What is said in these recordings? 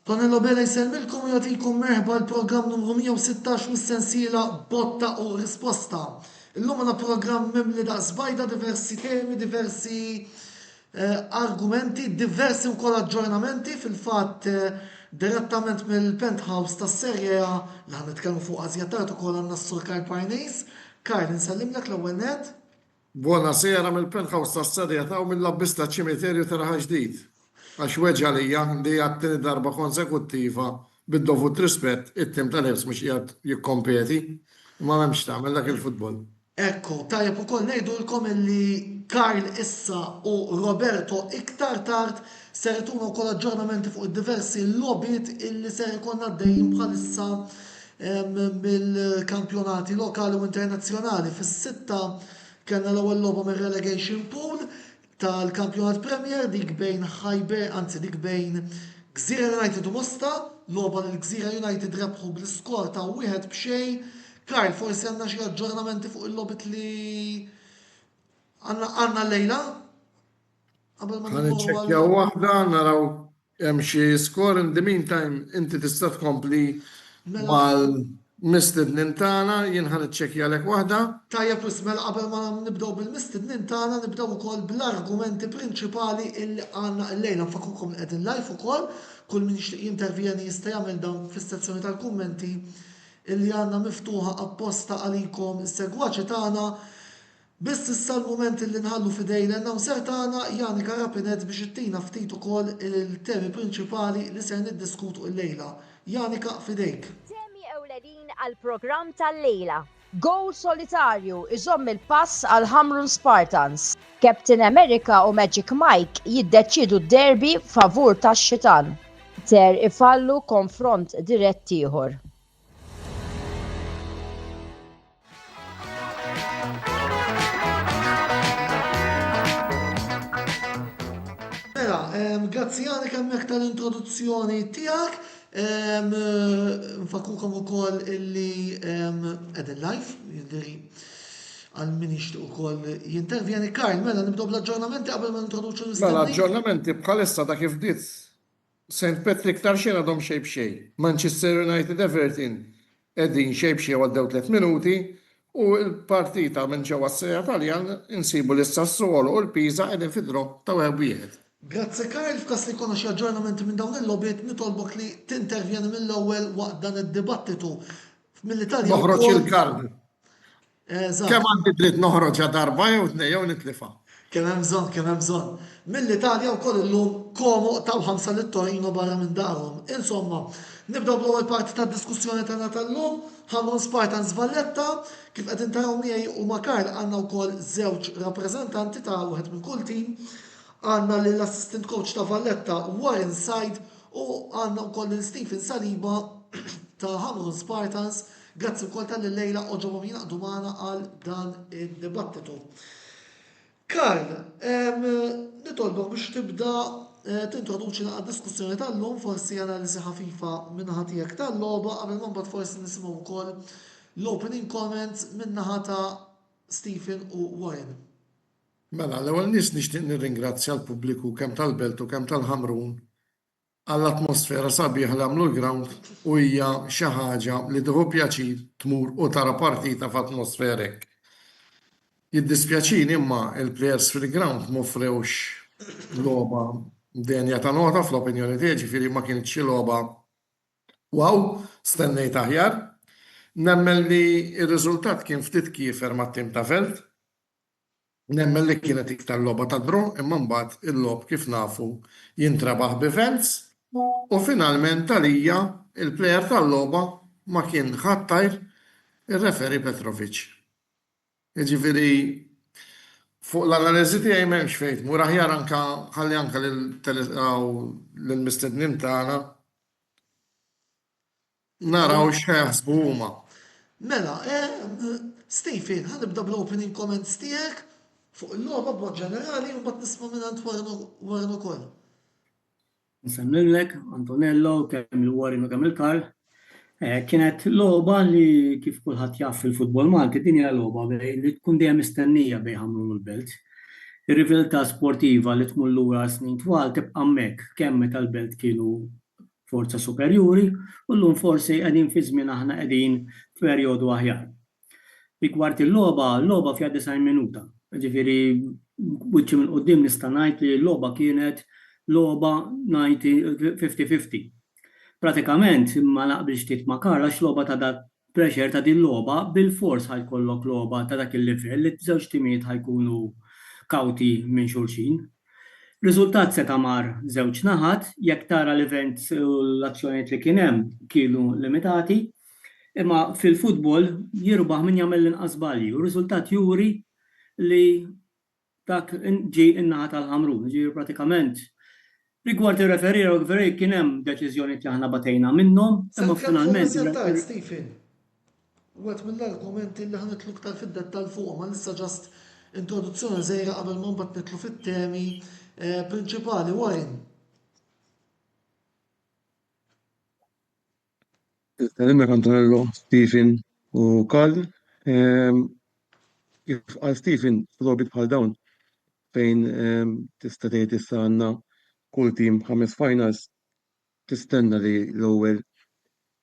Tonello Bela jselmilkom u jagħtikom merħba l-programm numru 116 mis-sensiela Botta u Risposta. Illum għandna programm mimli da' żbajda diversi temi, diversi argumenti, diversi wkoll aġġornamenti fil-fatt direttament mill-penthouse tas-serje li ħan nitkellmu fuq Azjatat ukoll għandna s-sur Karl Parnejs. Karl, insellimlek l-ewwel net. Buonasera mill-penthouse tas-serjetà u mill-labbista ċimiterju taraħa ġdid. Għax weġa lija li għattini darba konsekuttiva bid-dovut rispett it-tim tal-Efs mux jgħat jikkompeti ma memx tagħmel dak il-futbol. Ekku, tajjeb ukoll ngħidulkom illi Karl issa u Roberto iktar tard ser ituna wkoll aġġornamenti fuq id-diversi logħbiet illi ser ikun għaddejjin bħalissa mill-kampjonati lokali u internazzjonali. Fis-sitta kellna l-ewwel logħba mir-relegation pool tal-kampjonat Premier dik bejn dik bejn Gżira United u Mosta, logħba li Gżira United rebħu bl-iskor ta' 1-0. Karl, forsi għandna xi aġġornamenti fuq il-logħbiet li għandna lejla? Ħaniċċekkja waħda naraw hemm xi score in the meantime inti tista' tkompli mal-mistednin tagħna jien ħaniċċekkja lek waħda. Tajjeb ismel qabel ma nibdew bil-mistednin tagħna nibdew ukoll bl-argumenti prinċipali illi għandna llejla nfakkurkom li qegħdin live ukoll, kull min jixtieq jintervjeni jista' jagħmel dan fis-sezzjoni tal-kummenti illi għandna miftuħa apposta għalikom is-segwaċi tagħna. Biss issa l-mument illi nħallu fidejna n-nawser tagħna Janika Rapinet biex ittina ftit ukoll il-temi prinċipali li se niddiskutu llejla. Janika fidejk. Temi ewlenin għall-programm tal-lejla. Goal solitarju iżomm il-pass għal Hamrun Spartans. Captain America u Magic Mike jiddeċidu d-derbi favur tax-Xitan. Ter ifallu konfront dirett ieħor. Grazzi Janika mek tal-introduzzjoni tiegħek. Nfakkurkom ukoll illi qegħdin live, jidheri għal min jixtieq ukoll jintervjeni. Karl, mela nibdew bl-aġġornamenti qabel ma nintroduċu l-istadni. Mela aġġornamenti bħalissa ta' kif bdiet St. Patrick tarxien għadhom xejn b'xejn. Manchester United Everton qegħdin xejn b'xejn għaddew 3 minuti u l-partita minn ġewwa s-sejja Taljan insibu l-Sassuolo u l-Pisa qegħdin fid-drop ta' 1-1. Grazzi Karl, f'kas li jkollna xi aġġornamenti minn dawn il-logħbiet nitolbok li tintervjeni mill-ewwel waqt dan id-dibattitu mill-Italja. Noħroġ il-kard. Kemm għandi dritt noħroġ darba jew tnejn jew nitlifa'. Kemm hemm bżonn. Mill-Italja wkoll illum Como taw 5 lit-Torino barra minn darhom. Insomma, nibdew bl-ewwel parti tad-diskussjoni tagħna tal-lum, Hamrun Spartans Valletta, kif qed intaraw miegħi u ma' Karl għandna wkoll żewġ rappreżentanti ta' wieħed minn kull tim. Għanna l-assistant coach ta' Valletta Warren Said u għanna wkoll l-Stephen Saliba ta' Hamrun Spartans. Grazzi wkoll tal-lejla oġobhom jinaqdu magħna għal dan id-dibattitu. Karl, nitolbok biex tibda tintroduċi għad-diskussjoni tal-lum, forsi analiżi ħafifa min-naħa tiegħek tal-logħba qabel ma mbagħad forsi nisimgħu wkoll l-opening comments min-naħa ta' Stephen u Warren. Mela, l-ewwel nies nixtieq nirringrazzja l-pubbliku kemm tal-Belt u kemm tal-Ħamrun għall-atmosfera sabiħa li għamlu l-ground u hija xi ħaġa li tieħu pjaċir tmur u tara partita f'atmosfera hekk. Jiddispjaċini imma il-plejers fil-ground m'offrewx logħba denja ta' nota fl-opinjoni tiegħi, ġifieri ma kienx xi logħba wow, stennejt aħjar. Nemmen li r-riżultat kien ftit kiefer mat-tim ta' Velt. Nemmen li kienet iktar logħba ta' dro, imma mbagħad il-logħb kif nafu jintrabaħ b'events u finalment talija il-plejer tal-logħba ma kien ħattajr ir-referi Petrovic. Jiġifieri fuq l-analiżi tiegħi m'hemmx fejn tmur aħjar anke ħalli anke lill-mistednin tagħna naraw x'jaħsbu huma. Mela, Stephen, ħanibda bl-opening comments tiegħek fuq il-logħba b'mod ġenerali u mbagħad nisma' minn Warren ukoll. Nsemmilek Antonello kemm il-Warren u kemm il-Karl. Kienet logħba li kif kulħadd jaf fil-futbol Malti din hija logħba li tkun dejjem mistennija bejn Hamrun u l-Belt. Ir-riveltà sportiva li tmur lura snin twal tibqa' hemmhekk kemm meta l-Belt kienu forza superjuri u llum forsi qegħdin fi żmien aħna qegħdin f'perjodu aħjar. Rigward il-logħba, l-logħba fiha 90 minuta. Ġifieri wiċċi minn quddiem nista' ngħid li l-logħba kienet logħba 50-50. Pratikament ma naqbilx ftit ma' Karla x'logħba ta' dak pressure ta' din logħba bil-fors ħajkollok logħba ta' dak il-livell li żewġ timijiet ħajkunu kawti minn xulxin. Riżultat se mar żewġ naħat, jekk tara l-event u l-azzjonijiet li kien hemm kienu limitati, imma fil-futbol jirbaħ min jagħmel l-inqas balji u riżultat juri li dak ġi in-naħa tal-Ħamrun. Ġi pratikament rigward ir-referee kien hemm deċiżjoni li aħna batejna minnhom, imma finalment. Stephen, wet mill-argumenti li ħanitlu ktar fid-dettal fuq, ma nista' ġast introduzzjoni żgħira qabel ma mbagħad nitlu fit-temi prinċipali. Warren. Hemmhekk Antonello, Stephen u Karl. Kif qal Stephen f'logħbiet bħal dawn fejn tista' tgħid issa għandna kull tim 5 finals tistenna li l-ewwel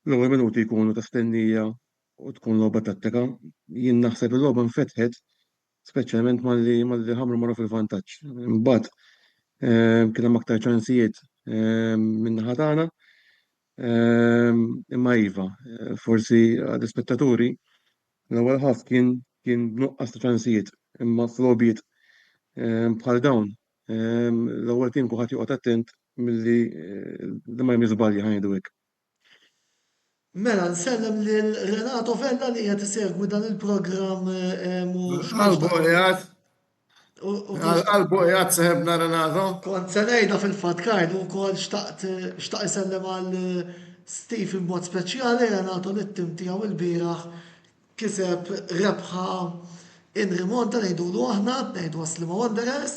minuti jkunu ta' stennija u tkun logħba tattika. Jien naħseb il-logħba nfetħet speċjalment malli Ħamru marru fil-vantaġġ. Imbagħad kien hemm aktar ċansijiet min-naħa tagħna. Imma iva, forsi għall-ispettaturi l-ewwel ħaf kien b'nuqqas ta' ċansijiet, imma f'logħbiet bħal dawn l-ewwel tim kulħadd joqgħod attent milli ma jagħmel żbalji ħajdu hekk. Mela, nsellem lil Renato Vella li qed isegwi dan il-programm Qalbu jgħat seħebna Renato. Kont se ngħidha fil-fatt Karl ukoll xtaq isellem għal Stephen b'mod speċjali Renato li t-tim tiegħu il-bieraħ kiseb rebħa in rimonta ngħidulu aħna ngħidu Aslima Wanderers.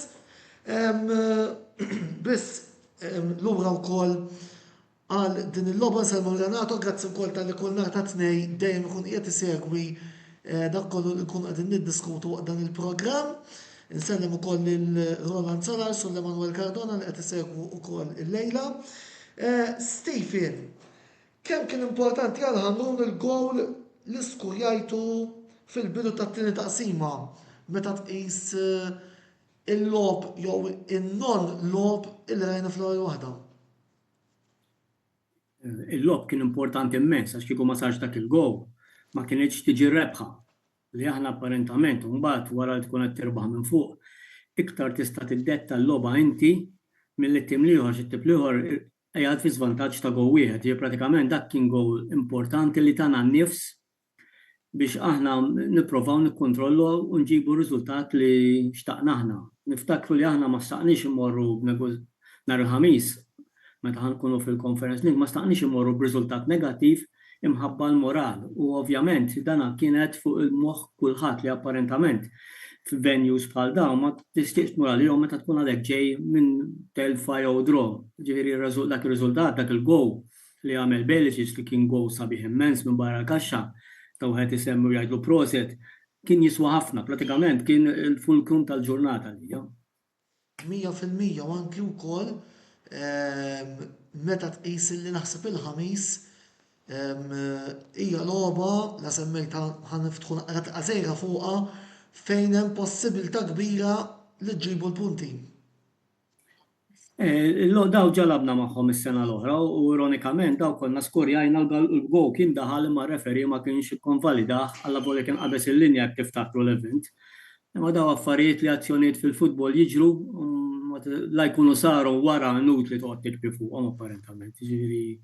Biss lura wkoll għal din il-logħba nsellmu Renato, grazzi wkoll tal-li kull nhar ta' tnejn dejjem ikun qiegħed isegwi dak kollu li nkunu qegħdin niddiskutu waqt dan il-programm. Nsellem ukoll lil Roland Salar, Sul Emanuel Cardona li qed isegwu wkoll illejla. Stephen, kemm kien importanti għal Ħamrun il-gowl li skurjajtu fil-bidu tat-tieni taqsima meta tqis il-logħb jew in-non logħb il rajna fl-ewwel waħda. Il-logħb kien importanti immens għax kieku ma sarx dak il-gowl ma kienx tiġi rebħa. Li aħna apparentament mbagħad wara li tkun qed tirbaħ minn fuq iktar tista' tiddetta l-logħba inti mill-tim ieħor xi tip ieħor qiegħed fi żvantaġġ ta' gowl wieħed. Ġie pratikament dak kien gowl importanti li tagħna nnifs biex aħna nippruvaw nikkontrollu u nġibu riżultat li xtaqna aħna. Niftakru li aħna ma staqniex immorru nhar il-ħamis meta ħankunu fil-Conference League ma staqniex immorru b'riżultat negattiv imħabba l-moral u ovvjament dana kienet fuq il-moħħ kulħadd li apparentament f'venues bħal dawn ma tistieqx tmur għalihom meta tkun għalhekk ġej minn telfa jew draw. Ġifieri dak ir-riżultat dak il-gowl li għamel Beličić li kien gowl sabiħ immens minn barra l-kaxxa ta' wieħed isemmu jgħidlu proset kien jiswa ħafna, pratikament kien il-fulkrum tal-ġurnata li. 100% u anki wkoll meta tqis li naħseb il-ħamis hija logħba la semmejta ħaniftħu naqra qasejra fuqha fejn hemm possibilità kbira li ġġibu l-punti. Daw ġalabna magħhom is-sena l-oħra u ironikament daw konna skorjajna l-gow kien daħal imma referi ma kienx ikkonvalidah alla volja kien qabeż il-linja jekk tiftakru l-event. Imma daw affarijiet li azzjonijiet fil-futbol jiġru la jkunu saru wara nut li toqgħod tikbi fuqhom apparentament. Ġifieri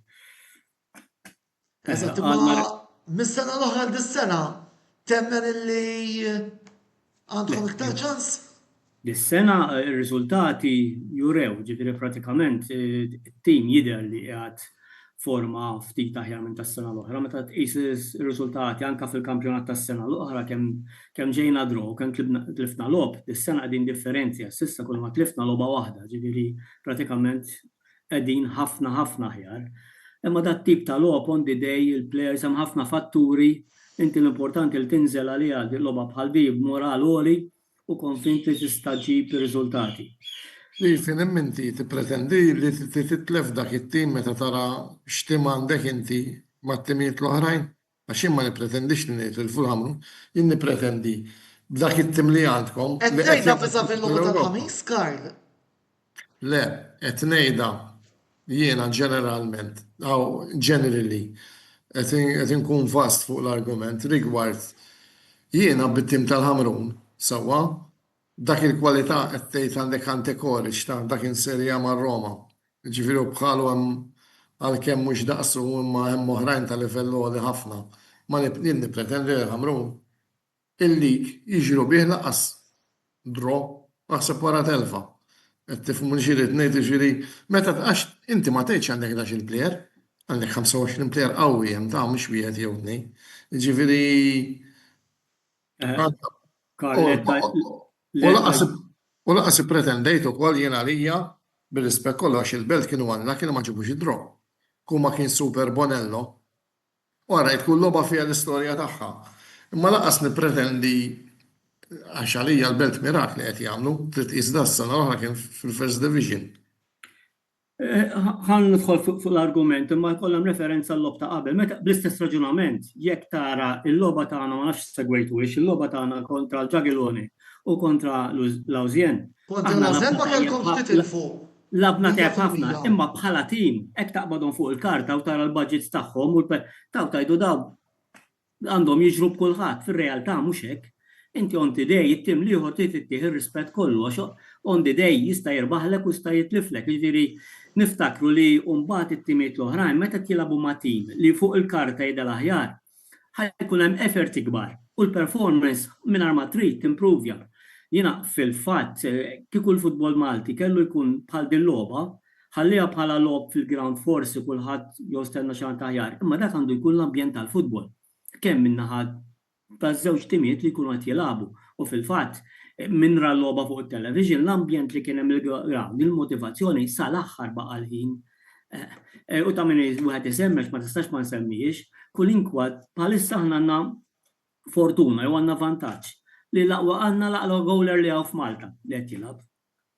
Eżatt, imma mis-sena l-oħra dis-sena temmen illi għandhom iktar ċans? Dis-sena ir-riżultati jurew, ġifieri pratikament it-tim jidher li qiegħed forma ftit aħjar minn tas-sena l-oħra. Meta tqis ir-riżultati anke fil-kampjonat tas-sena l-oħra kemm ġejna draw, kemm tlifna logħb, dis-sena qegħdin differenzja, s'issa kull ma tlifna logħba waħda, ġifieri pratikament qegħdin ħafna aħjar. Imma dat tip ta' logħb on the day il-plejers hemm ħafna fatturi, inti l-importanti li tinżel għaliha logħba bħal di b'moral għoli u konfint li tista' ġib ir-riżultati. Li finem inti tippretendi li titlef dak it-tim meta tara x'tim għandek inti mat-timijiet l-oħrajn? Għax jien ma nipretendix li nitilfu l-ħamru, jien nipretendi b'dak it-tim li għandkom. Qed li qed ngħidha jagħmlu fisa fil-logħba l-Ewropa. tal-ħamis, Karl. Le, qed ngħidha jiena ġeneralment, generally, qed inkun vast fuq l-argument rigward jiena bit-tim tal-Ħamrun sewwa dak il-kwalità qed tgħid għandek Ante Koric ta' dak inserja mar-Roma. Ġifieri bħalu hemm għalkemm mhux daqsu imma hemm oħrajn ta' livell għoli ħafna. Ma jien nippretendi l-Ħamrun il-lig jiġru bih laqas draw naħseb wara telfa. Qed tifhmu li xirid ngħid jiġifieri meta għax inti ma tgħidx għandek dax il-plejer, għandek 25 plejer qawwi hemm ta' mhux wieħed jew tnejn. Jiġifieri Karl, u laqas ippretendejt ukoll jien għalija bir-rispett kollox il-belt kienu għandna kienu ma ġibux id-draw. Kuma kien Super Bonello. Wara tkun logħba fiha l-istorja tagħha. Imma laqas nippretendi għax għalija l-belt mirakli qed jagħmlu, trid tqis da s-sena l-oħra kien fil-First Division. ħan nidħol fuq l-argument, imma jkollhom referenza l-lob ta' qabel. Meta bl-istess raġunament, jekk tara il-logħba tagħna ma nafx segwejtuhiex, il-logħba tagħna kontra l-Ġagiloni u kontra l-Awżien. Kontra l-Awżien ma kellkomx titilfu. Labna tajb ħafna, imma bħala tim, hekk taqbadhom fuq il-karta u tara l-budgets tagħhom u taw tajdu daw għandhom jiġru b'kulħadd, fir-realtà mhux hekk. Inti on the day, it-tim liħor tittieħ ir-rispett kollu, għax on the day jista' jirbaħlek u jista' jitliflek. Jiġifieri niftakru li mbagħad it-timijiet l-oħrajn meta jilagħbu ma' tim li fuq il-karta jidher l-aħjar, ħajkun hemm efforti kbar u l-performance mingħajr ma trid timprovja. Jiena fil-fatt kieku l-futbol Malti kellu jkun bħal din logħba, ħalliha bħala logħb fil-ground forsi kulħadd jostenna xi aħjar, imma dak għandu jkun l-ambjent tal-futbol. Kemm min-naħa taż-żewġ timijiet li jkunu qed jilagħbu u fil-fatt minra l-logħba fuq it-television l-ambjent li kien hemm il-ground, il-motivazzjoni sal-aħħar baqa' l-ħin. U ta' min wieħed isemmex ma tistax ma nsemmihiex, kull inkwad bħalissa aħna għandna fortuna jew għandna vantaġġ li għandna l-aqwa goaler li hawn f'Malta li qed jilgħab.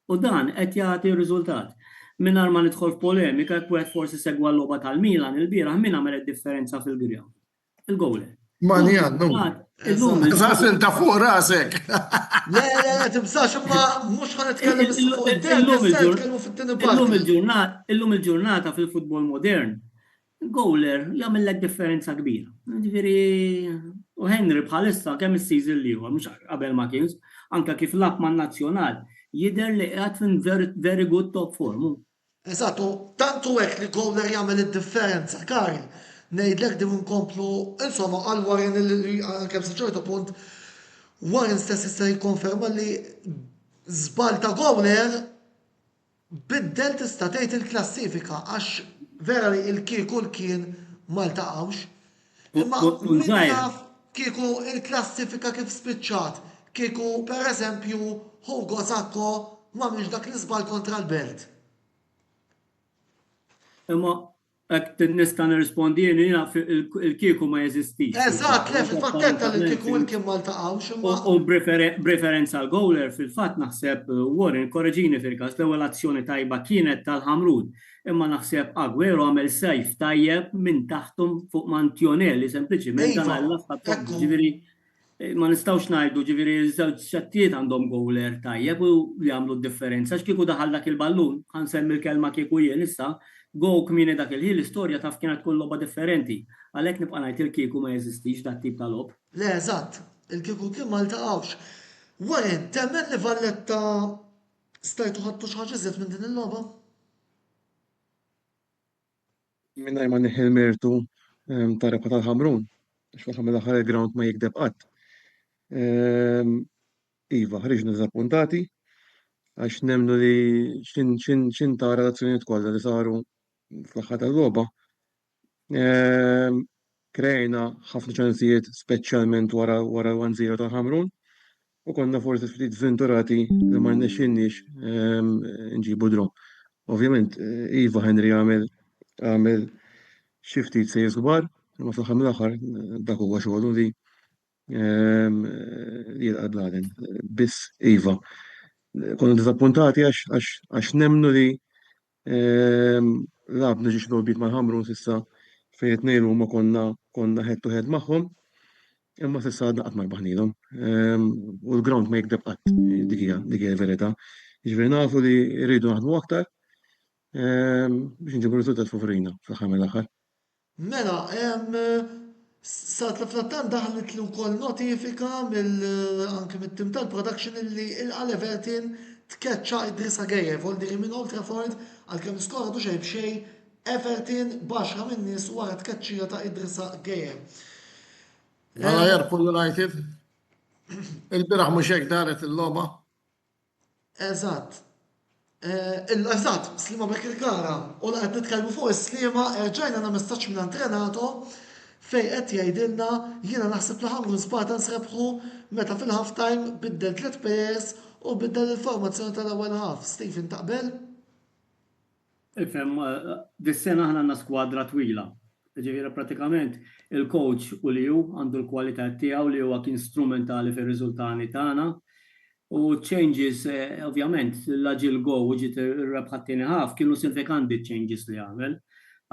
U dan qed jagħti riżultat. Mingħajr ma nidħol f'polemika jekk wieħed forsi segwa l-logħba tal-Milan il-bieraħ min għamel id-differenza fil-ground. Il-goaler. Mani għannu. Zaħsin ta' fuq rasek. Le, tibżax, imma mhux ħan nitkellem fuq nitkellmu fit-tieni parti. Illum il-ġurnata fil-futbol modern, goaler jagħmellek differenza kbira. Ġifieri u Henry bħalissa kemm is-season li huwa mhux qabel ma kienx, anke kif lab man-nazzjonal jidher li qiegħed fin very good top form. Eżattu, tantu hekk li goaler jagħmel id-differenza, Karl. Ngħidlek din nkomplu, insomma, għal Warren kemm sa ċertu punt, Warren stess jista' jikkonferma li żball ta' goaler biddel tista' tgħid il-klassifika għax vera li l-kieku kien ma ltaqgħux. Imma min jaf kieku il-klassifika kif spiċċat, kieku pereżempju Hugo Zacco m'għamilx dak l-iżball kontra l-Belt. Imma hekk nista' nirrispondi jiena il-kieku ma jeżistix. Eżatt, le fil-fattetta li kieku kien ma ltaqgħux imma. U preferenza għal goaler fil-fatt naħseb Warren korreġini fil-każ l-ewwel azzjoni tajba kienet tal-Ħamrun. Imma naħseb Aguero għamel sejf tajjeb minn taħtum fuq Mantionelli sempliċiment dan għall-lafta ġifieri ma nistgħux ngħidu ġifieri żewġ xattijiet għandhom goaler tajjeb u li għamlu d-differenza x'kieku daħal dak il-ballun, ħansemmi l-kelma kieku jien issa. Go kmieni dak il-ħin l-istorja taf kienet tkun logħba differenti. Għalhekk nibqa' ngħid il-kieku ma jeżistix dak tip ta' logħb. Le, eżatt, il-kieku kien ma ltaqgħux. Warren, temmen li Valletta stajtu ħadtu xi ħaġa iżjed minn din il-logħba? Minnaj ma neħil mertu ta' rebħa tal-Ħamrun, għax waħda mill-aħħar il-ground ma jikdeb qatt. Iva, ħriġna dizappuntati, għax nemnu li xin ta' relazzjonijiet kollha li saru fl-aħħar tal-logħba. Krejna ħafna ċansijiet speċjalment wara 1-0 tal-Ħamrun u konna forsi ftit żventurati li ma rnexxinniex nġibu draw. Ovvjament, Iva Henry għamel xi ftit sejjes kbar, imma fl-aħħar mill-aħħar dak huwa xogħlu li jilqa' bladen. Biss Iva. konna dizappuntati għax nemnu li labna ġiex dorbit mal-Hamrun sissa fejn it-tnejn huma konna head to head magħhom, imma sissa għadna qatt ma rbaħnilhom. U l-ground ma jikdeb qatt, dik hija l-verità. Jiġifieri nafu li rridu naħdmu aktar biex nġibu riżultat favorina fl-aħħar mill-aħħar. Mela, sat l-flattan daħlet li wkoll notifika anke mit-tim tal-production illi il-Everton tkeċċa Idrissa Gueye, voldiri minn Old Trafford għalkemm skoradu xejn b'xejn Everton baxra minn nies wara tkeċċija ta' Idrissa Gueye. Mela Liverpool United. Il-biraħ mhux hekk daret il-logħba. Eżatt. Eżatt, Slima Bekir Kara, u qed nitkellmu fuq is-Slima, rġajna na messaġġ minn Antrenato fej qed jgħidilna jiena naħseb li Hamrun Spartans rebħu meta fil-halftime biddel 3 players u biddel il-formazzjoni tal-ewwel half. Stephen taqbel? Ifhem, dis-sena aħna għandna skwadra twila. Ġifieri pratikament il-coach u li hu għandu l-kwalità tiegħu li huwa kien strumentali fir-riżultati tagħna. U changes, ovvjament, l-aġil go u ġiet ir-rebħattini ħaf kienu sinifikanti changes li għamel.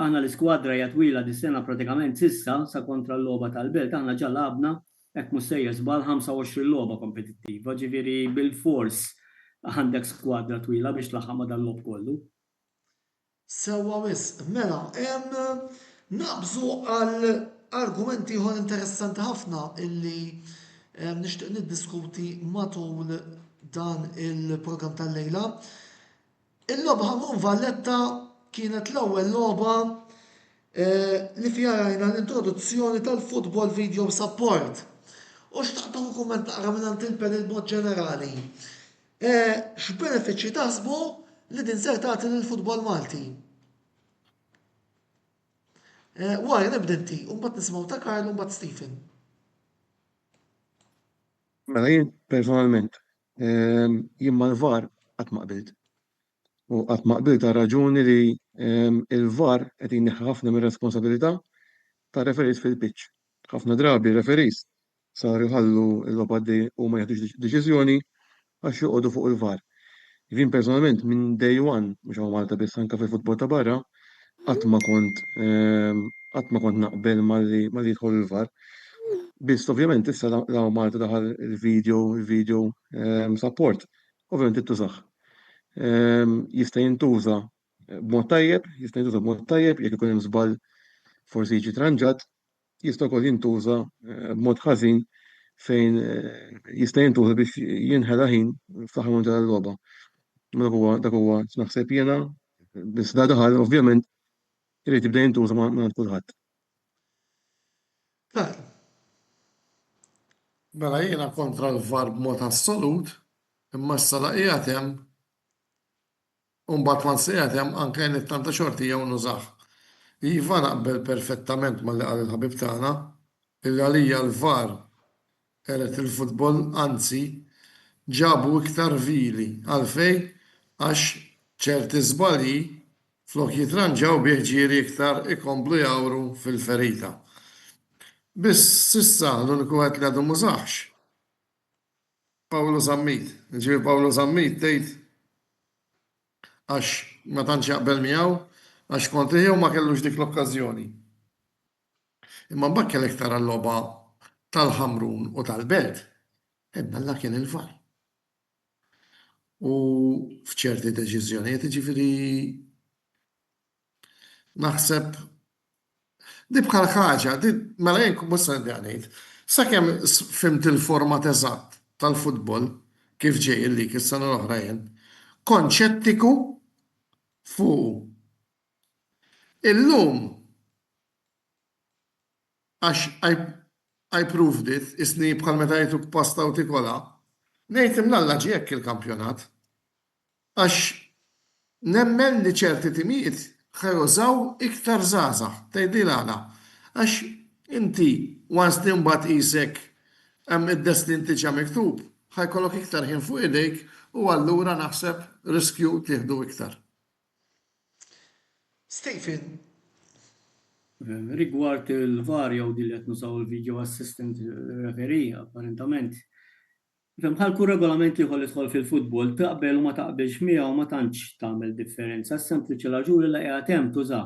Aħna l-iskwadra hija twila dis-sena pratikament sissa sa kontra l-logħba tal-Belt, aħna ġa labna hekk mhux sejjer żball 25 logħba kompetittiva, ġifieri bil-fors għandek skwadra twila biex tlaħħaq ma dan-lob kollu. Sewwa wisq, mela, naqbżu għal argumenti ieħor interessanti ħafna illi nixtieq niddiskuti matul dan il-programm tal-lejla. Il-logħba Hamrun Valletta kienet l-ewwel logħba li fiha rajna l-introduzzjoni tal-football video support. U xtaqtu kumment naqra minn il-panel mod ġenerali. X'benefiċċji taħsbu li din ser tagħti lill-futbol Malti? Wara nibda inti, u mbagħad nisimgħu ta' Karl u mbagħad Stephen. Mela jien personalment, jien mal-VAR qatt ma qbilt. U qatt ma qbilt ta' raġuni li il-VAR qed jinneħħi ħafna mir-responsabilità ta' referees fil-pitch. Ħafna drabi referees saru jħallu l-logħba u ma jaħdux deċiżjoni għax joqogħdu fuq il-VAR. Jien personalment minn day one, mhux hawn Malta biss anke fil-futbol ta' barra, qatt ma kont naqbel malli jidħol il-VAR. Biss ovvjament issa law Malta daħal il-video support, ovvjament ittużaħ. Jista' jintuża b'mod tajjeb, jekk ikun hemm żball forsi jiġi tranġat, jista' wkoll jintuża b'mod ħażin fejn jista' jintuża biex jinħela ħin fl-aħħar tal-logħba. Dak huwa naħseb jiena, biss da daħal ovvjament irid jibda jintuża ma' kulħadd. Mela jiena kontra l-VAR b'mod assolut, imma s-sala qiegħed hemm u mbagħad ma nsejjed hemm anke it-tanta xortija u nużaħ. Iva naqbel perfettament mal-li qal il-ħabib tagħna, illi għalija l-VAR qeret il-futbol anzi ġabu iktar vili għalfejn għax ċerti żbalji flok jitranġaw bih ġieri iktar ikomplu jawru fil-ferita. Biss sissa l-uniku għed li għadu mużaħx. Pawlu Zammit. Ġivi Pawlu Zammit tgħid għax ma tantx jaqbel miegħu għax konti jew ma kellux dik l-okkażjoni. Imma mbagħad kellek tara l-logħba tal-Hamrun u tal-Belt. Mella kien il-VAR. U f'ċerti deċiżjonijiet ġifieri naħseb di bħal ħaġa, mela jien mhux se ngħid, sakemm fimt il-format eżatt tal-futbol kif ġej illik is-sena l-oħra jien, kont ċettiku fuq. Illum għax I proved it, isni bħal meta jgħidu pasta u tikola, ngħid imnalla ġiek il-kampjonat. Għax nemmen li ċerti timijiet ħajużaw iktar żgħażagħ tgħidli għala. Għax inti once li mbagħad qisek hemm id-destin tiġa miktub, ħajkollok iktar ħin fuq idejk u allura naħseb riskju tieħdu iktar. Stephen. Rigward il-VAR jew din li qed nużaw il-video assistant referee, apparentament Bħal kull regolament ieħor li jidħol fil-futbol taqbel u ma taqbilx miegħu ma tantx tagħmel differenza, sempliċi raġuni li qiegħed hemm tuża.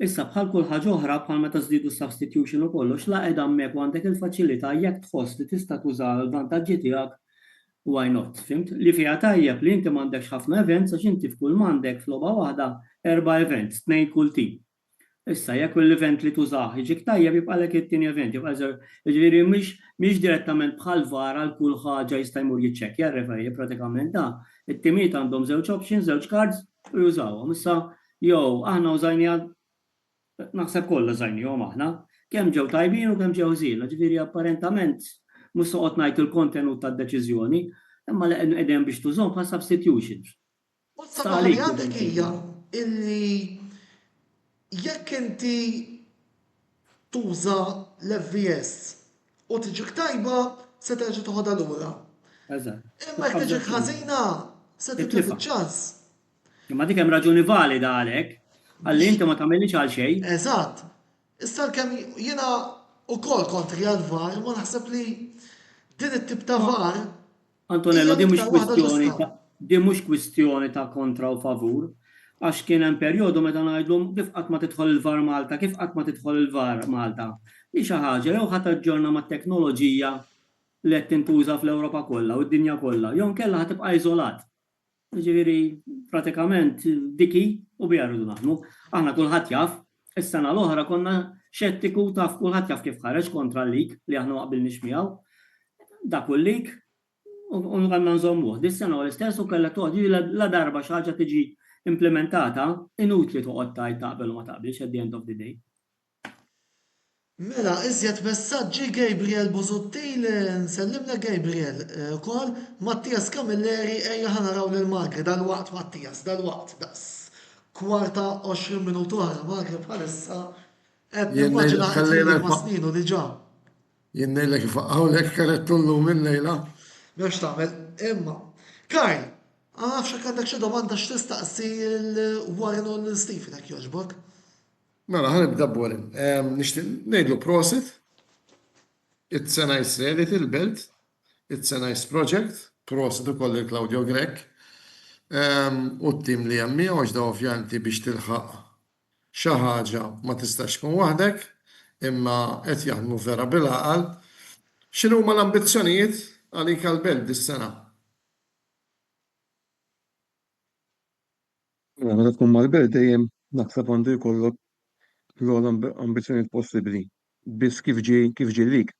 Issa bħal kull ħaġa oħra bħal meta żdiedu substitution u kollox la qiegħed hemmhekk u għandek il-faċilità jekk tħoss li tista' tuża l-vantaġġi tiegħek why not, fimt? Li fiha tajjeb li inti m'għandekx ħafna events għax inti f'kull m'għandek f'logħba waħda 4 events, 2 kull tim. Issa jekk l-event li tużah jiġik tajjeb jibqa' lek it-tieni event, jiġifieri mhix direttament bħal VAR għal kull ħaġa jista' jmur jiċċekkja r-referee pratikament da. It-timiet għandhom żewġ options, żewġ cards u jużawhom. Issa jew aħna użajnija naħseb kollha żajnihom aħna, kemm ġew tajbin u kemm ġew ħżiena, ġifieri apparentament mhux soqgħod ngħid il-kontenut tad-deċiżjoni, imma li qegħdin biex tużhom bħal substitutions. U s-sabaħ li għandek hija illi jekk inti tuża l-FVS u tiġik tajba se terġa' toħodha lura. Imma jekk tiġik ħażina se titlef iċ-ċans. Imma dik hemm raġuni valida għalhekk, għalli inti ma tagħmilx għal xejn. Eżatt. Issa kemm jiena wkoll kontri għall-VAR ma naħseb li din it-tip ta' VAR. Antonello, di mhux kwistjoni ta' kontra u favur. Għax kien hemm perjodu meta ngħidlhom kif qatt ma tidħol il-VAR Malta, kif qatt ma tidħol il-VAR Malta. Hi xi ħaġa jew ħadd taġġorna mat-teknoloġija li qed tintuża fl-Ewropa kollha u d-dinja kollha, jew nkella ħad tibqa' iżolat. Jiġifieri pratikament diki u biha rridu naħdmu. Aħna kulħadd jaf, is-sena l-oħra konna xettiku taf kulħadd jaf kif ħareġ kontra l-lig li aħna ma qbilniex miegħu. Dak u l-lig u għandna nżommuh. Dis-sena u l-istess u kellha toħdi la darba xi ħaġa tiġi implementata, inutli toqgħod tgħid taqbel u ma taqbilx at the end of the day. Mela, iżjed messaġġi Gabriel Bozuttil, nsellimna Gabriel, ukoll Mattias Camilleri ejja ħanaraw lil Magri dal-waqt Mattias, dal-waqt daqs. Kwarta 20 minut oħra Magri bħalissa qed nimmaġina qed ma' sninu diġà. Jien ngħidlek ifaqgħulek karettu llum il-lejla. Biex tagħmel, imma. Karl, għafx għandek xi domanda x'tistaqsi l-Warren u l-Stephen hekk jogħġbok? Mela ħanibda b'Warren. Nixtieq ngħidlu prosit. It's a nice Reddit il-belt. It's a nice project. Prosit ukoll il-Claudio Grek. U t-tim li hemm miegħu għax da ovvjanti biex tilħaq xi ħaġa ma tistax tkun waħdek, imma qed jaħdmu vera bil-għaqal. X'inhu huma l-ambizzjonijiet għalik għall-belt dis-sena? Meta tkun mal-belt dejjem naħseb għandu jkollok l-ogħla ambizzjonijiet possibbli. Biss kif ġie lik,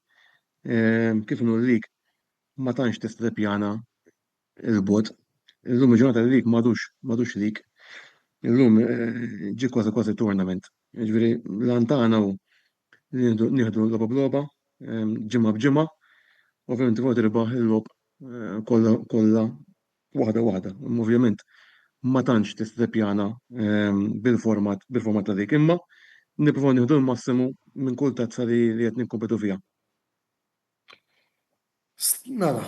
kif inhu l-lik ma tantx tista' tippjana il-bogħod. Illum il-ġurnata lik m'għadux lik. Illum ġie kważi tournament. Jiġifieri l-antana hu li nieħdu logħba b'logħba, ġimgħa b'ġimgħa, ovvjament ivgħod irbaħ il-logħb kollha waħda. Ovvjament ma tantx tista' tippjana bil-format ta' dik, imma nippruvaw nieħdu l-massimu minn kull tazza li qed nikkompetu fiha. Mela,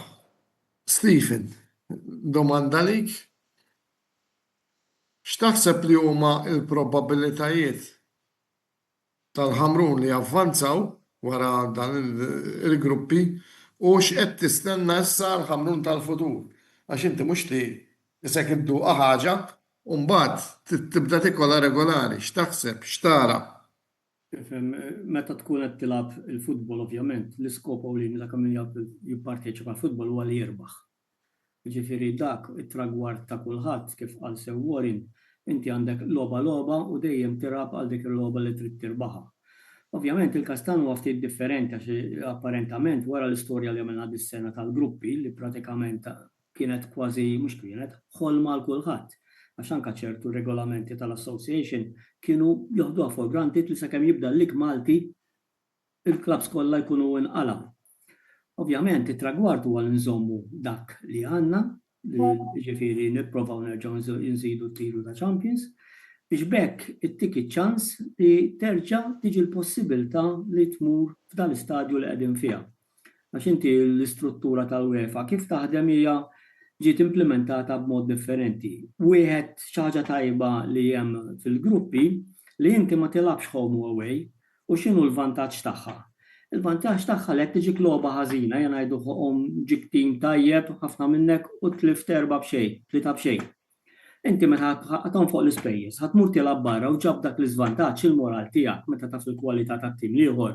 Stephen, domanda lik. X'taħseb li huma l-probabilitajiet tal-Ħamrun li avvanzaw wara dan il-gruppi u x'qed tistenna issa l-Ħamrun tal-futur? Għax inti mhux li isek idduqa ħaġa u mbagħad tibda tikkola regolari, x'taħseb, x'tara? Meta tkun qed tilab il-futbol ovvjament, l-iskop ewlieni ta' kemm jipparteċipa fil-futbol huwa li jirbaħ. Jiġifieri dak it-tragward ta' kulħadd kif qal sew Warren, inti għandek logħba u dejjem tirab għal dik il-logħba li trid tirbaħha. Ovvjament il-kastan huwa ftit differenti għax apparentament wara l-istorja li għamilna dis-sena tal-gruppi li pratikament kienet kważi mhux kienet ħolma għal kulħadd. Għax anke ċertu regolamenti tal-association kienu joħduha for granted li sakemm jibda l-lig Malti il-klabs kollha jkunu inqalgħu. Ovvjament it-tragward huwa li nżommu dak li għandna, jiġifieri nipprovaw nerġgħu nżidu t-tiru ta' Champions, biex bekk ittik iċ-ċans li terġa' tiġi l-possibilità li tmur f'dan l-istadju li qegħdin fiha. Għax inti l-istruttura tal-UEFA kif taħdem hija ġiet implementata b'mod differenti. Wieħed xi ħaġa tajba li hemm fil-gruppi li inti ma tilabx home away u x'inhu l-vantaġġ tagħha. Il-vantaġġ tagħha li qed tiġik logħba ħażina jgħidu ġik tim tajjeb ħafna minnek u tlift erba' b'xejn, tlieta b'xejn. Inti meta ħaton fuq l-ispejjeż, ħatmur tilab barra u ġab dak l-iżvantaġġ il-moral tiegħek meta taf il-kwalità tat-tim ieħor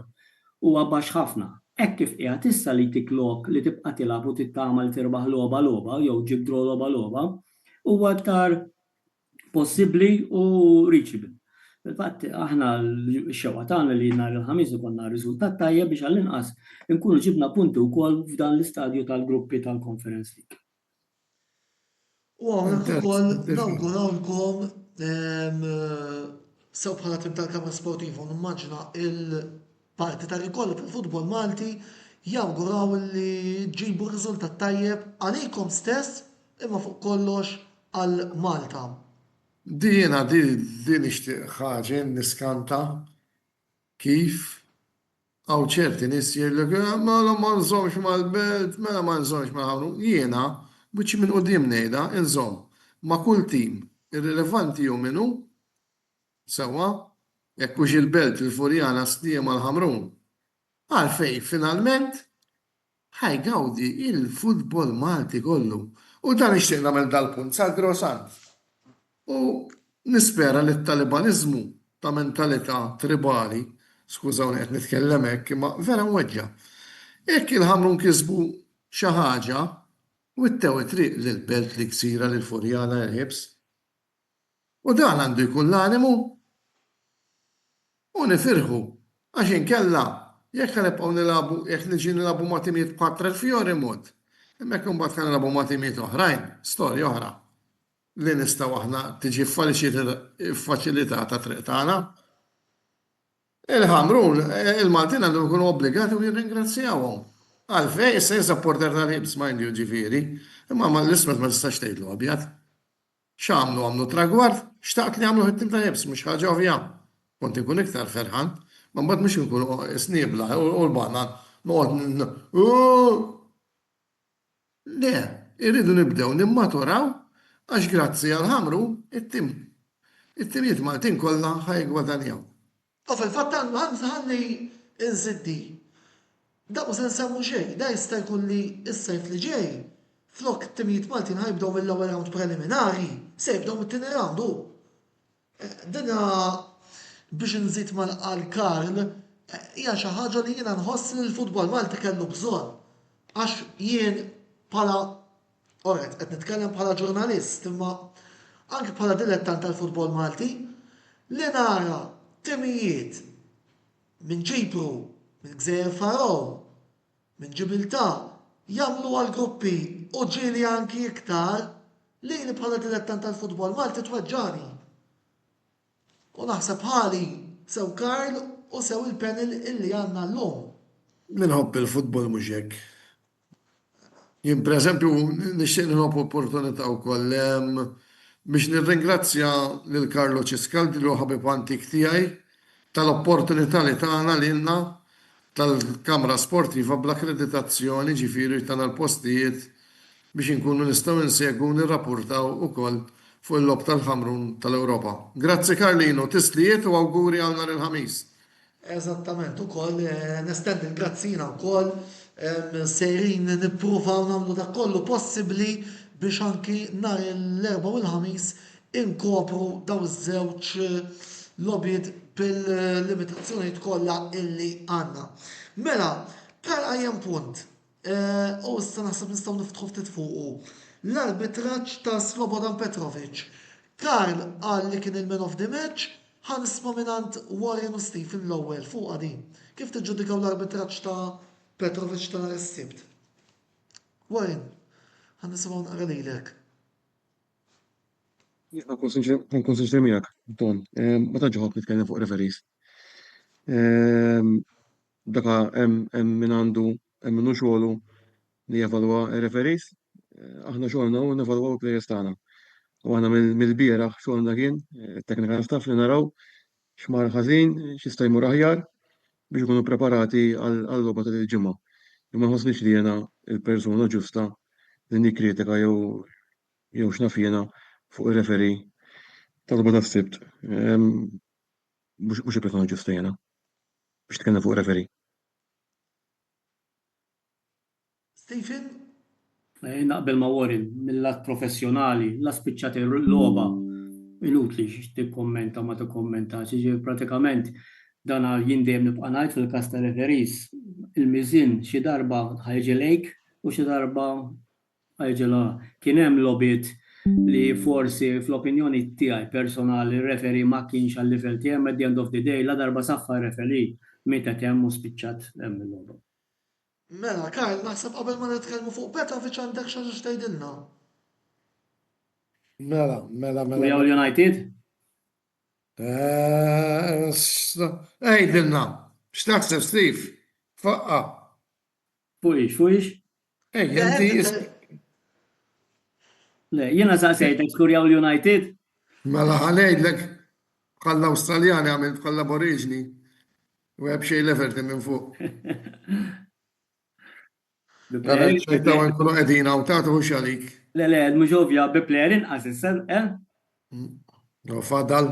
huwa baxx ħafna. Hekk kif qiegħed issa li tiklok li tibqa' tilab u tittama li tirbaħ logħba jew ġib draw logħba huwa aktar possibbli u reachable. Fil-fatt aħna x-xewqa tagħna li nhar il-ħamis ikonna riżultat tajjeb biex għall-inqas inkunu ġibna punti wkoll f'dan l-istadju tal-gruppi tal-Conference League. U għawnek ukoll nawgurawlkom sew bħala tim tal-Kamra Sportiva nimmaġina il-parti tal-rikolli tal-futbol Malti jawguraw li ġibu riżultat tajjeb għalikom stess imma fuq kollox għal Malta. Di nixtieq ħaġa niskanta kif għaw ċerti nies jgħidlek ma nżomx mal-belt, mela ma nżomx mal-ħamru. Jiena biċċi minn qudiem ngħidha inżomm ma' kull tim irrilevanti hu minnu sewwa jekk hux il-belt il-Furjana Stiem mal-Ħamrun. Għalfejn finalment ħajgawdi il-futbol Malti kollu. U dan nixtieq nagħmel dal-punt sal-grosant. U nispera li t-talibanizmu ta' mentalità tribali, skużawni qed nitkellem hekk, imma vera mweġġa. Jekk il-Ħamrun kisbu xi ħaġa u ttew triq lill-belt li ksira lil Furjana l-ħibs. U dan għandu jkun l-animu u nifirħu għax inkella jekk nibqgħu nilagħbu jekk niġi nilagħbu ma' timijiet b'Quattro Fiori mod. Hemmhekk imbagħad kan nilagħbu ma' timijiet oħrajn, storja oħra. Li nistgħu aħna tiġi ffaċilitata triq tagħna. Il-Ħamrun, il-Maltin għandhom ikunu obbligati u jirringrazzjawhom. Għalfejn issa jisapporter tal-ħibs mind you ġifieri, imma l-ismet ma tistax tgħidlu abjad. X'għamlu tragward, xtaqt li għamlu ħittim tal-ħibs mhux ħaġa ovvja. Kont inkun iktar ferħan, ma mbagħad mhux inkunu snibla u l-banan noqgħod Le, irridu nibdew nimmaturaw għax grazzi għal-Ħamru it-timijiet Maltin kollha ħajgwadanjaw. U fil-fatt ħanni inżiddi. Da mhux se nsemmu xejn, da jista' jkun li s-sajf li ġej. Flok it-timijiet Maltin ħajbdew mill-ewwel round preliminari, se jibdew mit-tieni round. Dinha biex nżid mal-Karl hija xi ħaġa li jiena nħoss li l-futbol Malti kellu bżonn. Għax jien bħala qed nitkellem bħala ġurnalist, imma anke bħala dilettant tal-futbol Malti, li nara timijiet minn Ċipru, minn Gżejjer Faroe, minn Ġibiltà, jagħmlu għal-gruppi u ġieli anki iktar li bħala dilettant tal-futbol Malti tweġġani. U naħseb ħali sew Karl u sew il-panel illi għandna llum. Minħobb il-futbol mhux hekk. Jien pereżempju nixtieq nħobb opportunità wkoll biex nirringrazzja lil Carlo Ciscaldi li ħabib antik tiegħi tal-opportunità li tagħna lilna tal-Kamra Sportiva bl-akkreditazzjoni ġifieri tagħna l-postijiet biex inkunu nistgħu insegwu nirrapportaw ukoll fuq il-lob tal-Ħamrun tal-Ewropa. Grazzi Carlino, tislijiet u awguri għal nhar il-ħamis. Eżattament, ukoll nestendi l-grazzina wkoll sejrin nippruvaw nagħmlu dak kollu possibbli biex anki nhar l-erba' u l-ħamis inkopru daw iż-żewġ logħbiet bil-limitazzjonijiet kollha illi għandna. Mela, Karl qajjem punt. U issa naħseb nistgħu niftħu ftit fuqu. L-arbitraġġ ta' Slobodan Petrovic. Karl qal li kien il-man of the match, ħanisma' minant Warren u Stephen l-ewwel fuqha din. Kif tiġġudikaw l-arbitraġġ ta' Petrovic ta' nhar is-Sibt? Warren, ħanisma' naqra lilek. Ħankun sinċer miegħek, Don, ma tantx ħobb nitkellem fuq referees. Daka hemm min għandu hemm minnu xogħlu li jevalwa referees, aħna xogħolna u nevalwaw il-plejers tagħna. U aħna mill-bieraħ xogħolna kien technical staff li naraw x'mar ħażin, x'jista' jmur aħjar biex ikunu preparati għall-logħba ta' il-ġimgħa. Imma nħossniex li jiena il-persuna ġusta li nikkritika jew x'naf jiena fuq ir-referee tal-logħba tas-Sibt. Mhux il-persuna ġusta jiena biex titkellem fuq referee. Stephen? Naqbel ma' Warren, mill-lat professjonali, la spiċċat il-loba, inutli tikkommenta ma tikkommentax, ġi pratikament dan jindem nibqa' ngħid fil-każ ta' referees, il-miżin xi darba ħajġi lejk u xi darba ħajġi la. Kien hemm logħbiet li forsi fl-opinjoni tiegħi personali referi ma kienx għal-livell tiegħi at the end of the day la darba saffa referi meta hemm u spiċċat hemm il-logħba. Mela, Karl, naħseb qabel ma nitkellmu fuq Petrovic għandek xi ħaġa tgħidilna. U jew United? Ejdilna, x'taħseb Steve? Faqqa. Fuix? Ej, inti Le, jiena saqsejtek skur jew United? mela ħanejdlek bħall Awstraljani għamilt bħall Aboriġni u għeb xej l-Everton minn fuq. Għara ċejtaw nkunu qegħdin hawn tagħtu xalik. Le, mhux ovvja bi plejer inqas issa, No, fadal,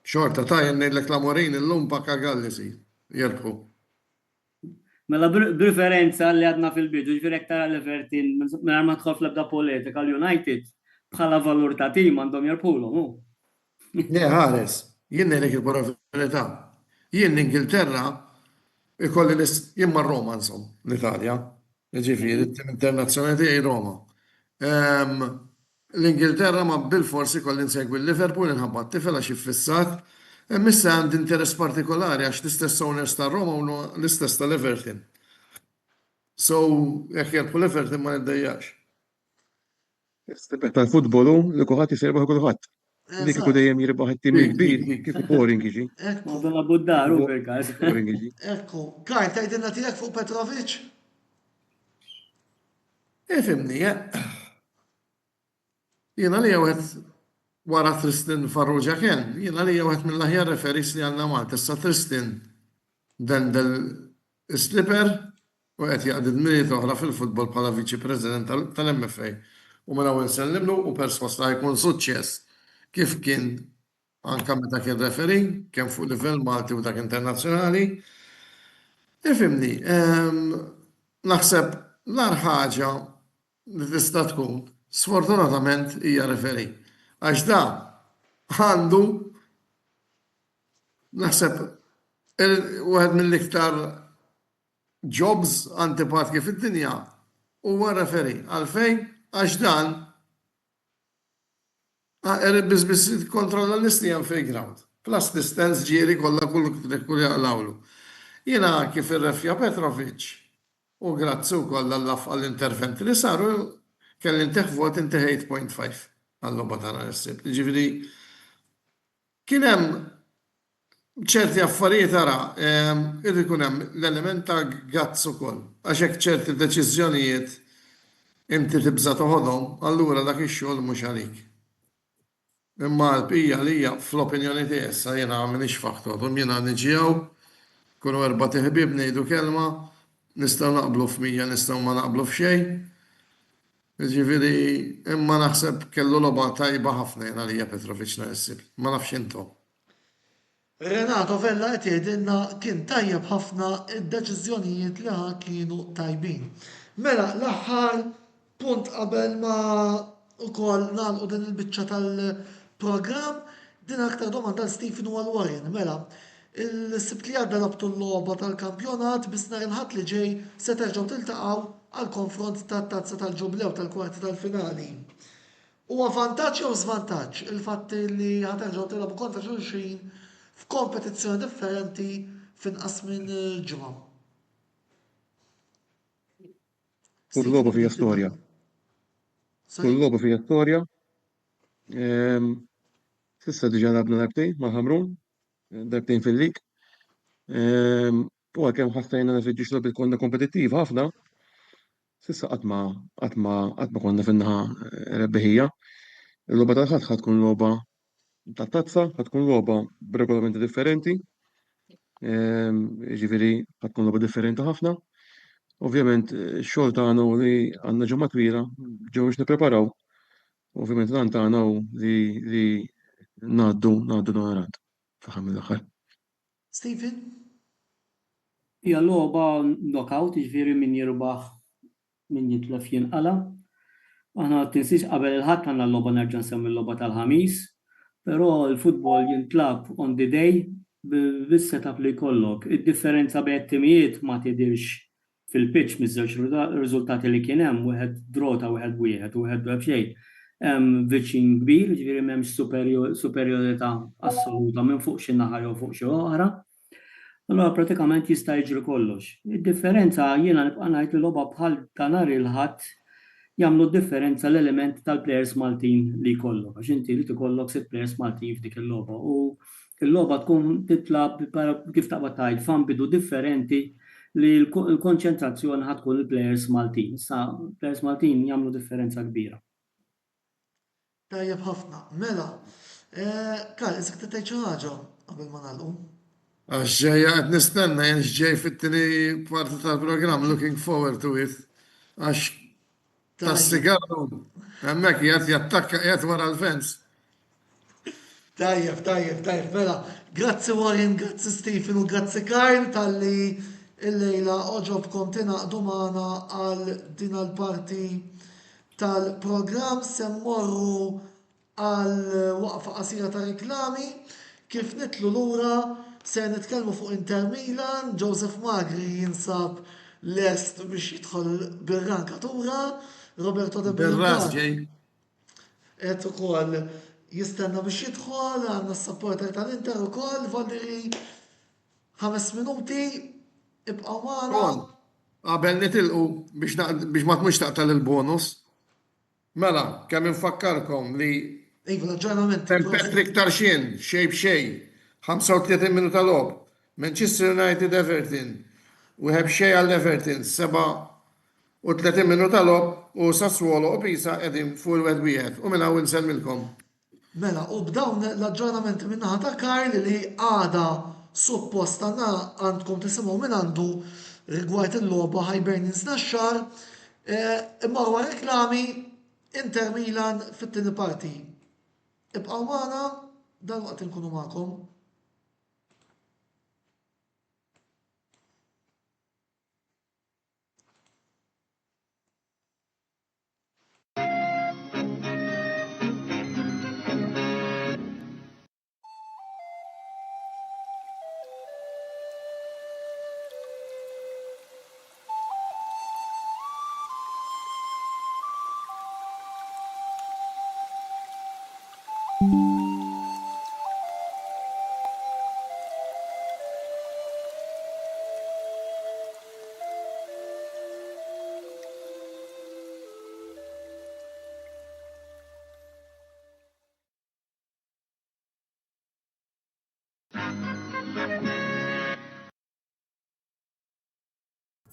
xorta ta' jennejlek l-amorin il-lum pakka gallisi, jerbħu. Mela b'referenza li għadna fil-bidu, ġvirek tara l-Everton, minn ma tħof l-ebda politika l-United, bħala valur ta' tim għandhom jerbħulhom, u. Ne, ħares, jennejlek il-profilità. Jien Ingilterra, ikolli jien ma' Roma, insom, l-Italja. Ġifiri, internazzjonali tiegħi Roma. L-Ingilterra ma bil-forsi kolli nsegwi l-Liverpool inħabba t-tifel għax iffissat. Missa għandi interess partikolari għax l-istess owners ta' Roma u l-istess ta' l-Everton. So, jekk jerbu l-Everton ma niddejjax. Istibet tal-futbolu li kuħat jisirbaħ kuħat. Dik iku dejjem jirbaħ it-tim kbir, kif boring jiġi. Madonna buddaru per-każ. Boring jiġi. Ekku, Karl, tgħidilna tiegħek fuq Petrovic? Fimni, jena li għawet wara Tristan Farrugia kien, jena li għawet mill-ħjar referis li għanna Malta, issa Tristan dan del-slipper u għet jaqdid miliet oħra fil-futbol bħala viċi prezident tal-MFA. U mela għu nsellimlu u perswas la jkun suċċess kif kien anka meta kien referi, kien fuq livell Malti u dak internazzjonali. Ifimni, naħseb l-arħaġa li tista' tkun sfortunatament hija referi. Għax da għandu naħseb wieħed mill-iktar jobs antipatiki fid-dinja huwa referi. Għalfejn għax dan biss kontrolla l-istijam fej ground. Plus distance ġieri kollha kull jaqlawlu. Jiena kif irrefja Petrovic u grazzi wkoll għall-intervent li saru kelli nteħ vot inti 8.5 għall-logħba tagħna nsib. Ġifieri kien hemm ċerti affarijiet ara irid ikun hemm l-element ta' gazz ukoll. Għax hekk ċerti deċiżjonijiet inti tibża toħodhom, allura dak ix-xogħol mhux għalik. Imma l-bqija li hija fl-opinjoni tiegħi issa jiena m'iniex faħtodhom, jiena niġiegħu kunu erba' ħbieb ngħidu kelma, nistgħu naqblu f'100, nistgħu ma naqblu f'xejn. Ġifieri imma naħseb kellu logħba tajba ħafna jiena li hija Petrovic naħseb. Ma nafx intom. Renato Vella qed jgħidilna kien tajjeb ħafna id-deċiżjonijiet li kienu tajbin. Mela l-aħħar punt qabel ma ukoll nagħlqu din il-biċċa tal-programm din aktar domanda Stephen u Warren. Mela, il-sibt li għadda rabtu l-logħba tal-kampjonat bis nhar il-ħadd li ġej se terġgħu tiltaqgħu għal konfront tat-tazza tal-ġublew tal-kwarti tal-finali. Huwa vantaġġ jew żvantaġġ il-fatt li ħaterġgħu tilgħu kontra xulxin f'kompetizzjoni differenti f'inqas minn ġimgħa. Kull logħba fija storja. Kull logħba fija storja. Sissa diġà labna darbtejn mal-Ħamrun, darbtejn fil-lig. U għalkemm ħassejna nifġġix logħbiet konna kompetittiv ħafna. Sissa qatt ma konna fin-naħa rebbieħija. Il-logħba tal-ħadd ħadd tkun logħba tat-tazza, ħadd tkun logħba b'regolamenti differenti. Ġifieri ħadd tkun logħba differenti ħafna. Ovvjament, x-xogħol tagħna li għandna ġimgħa twila ġew biex nippreparaw. Ovvjament dan tagħna li ngħaddu ignorant fl-aħħar mill-aħħar. Stephen? Hija logħba knockout, jiġifieri min jirbaħ min jitlef jinqala. Aħna tinsix qabel il-ħadd għandna l-logħba nerġa' nsemmi l-logħba tal-ħamis, però l-futbol jintlab on the day bis-setup li jkollok. Id-differenza bejn it-timijiet ma tidirx fil-pitch miż-żewġ riżultati li kien hemm, wieħed draw ta' wieħed u wieħed b'xejn. Hemm viċin kbir, ġifieri m'hemmx superjorità assoluta minn fuq xi naħa jew fuq xi oħra. Allora pratikament jista' jiġri kollox. Id-differenza jiena nibqa' ngħid li logħba bħal ta' nhar il-ħadd jagħmlu differenza l-element tal-plejers Maltin li jkollok, għax inti rid ikollok 6 plejers Maltin f'dik il-logħba. U il-logħba tkun titlab kif taqbad tgħid f'ambitu differenti li l-konċentrazzjoni ħad tkun il-plejers Maltin. Sa plejers Maltin jagħmlu differenza kbira. Tajjeb ħafna. Mela, Karl, iżek tgħid xi ħaġa qabel ma nagħlqu? Għax ġejja qed nistenna jien x'ġej fit-tieni parti tal-programm, looking forward to it. Għax tas-sigaru hemmhekk qiegħed jattakka qiegħed wara l-fens. Tajjeb. Mela, grazzi Warren, grazzi Stephen u grazzi Karl tal-li il-lejla oġobkom tingħaqdu magħna għal din l-parti tal-programm se mmorru għal waqfa qasira ta' reklami. Kif nitlu lura se nitkellmu fuq Inter Milan, Joseph Magri jinsab lest biex jidħol bir-rankatura, Roberto De Berras Bellas ġej. qed ukoll jistenna biex jidħol, għandna s-supporter tal-Inter ukoll, Valeri 5 minuti ibqgħu magħna. Qabel nitilqu biex ma tmux taqtal il-bonus. Mela, kemm infakkarkom li Iva, l-aġġornament. Patrick Tarxien, xej b'xej, 35 minuta lob, Manchester United Everton, u xej għal Everton, 37 minuta lob, u Sassuolo u Pisa qegħdin fuq il-1-1, u minna għu nsemmilkom. Mela, u b'dawn l-aġġornamenti minnaħa ta' Karl li għada suppost għandkom tisimgħu minn għandu rigward il-logħba Hibernians nax-xahar, imma wara reklami Inter Milan fit-tieni parti. Ibqgħu magħna dan waqt inkunu magħkom.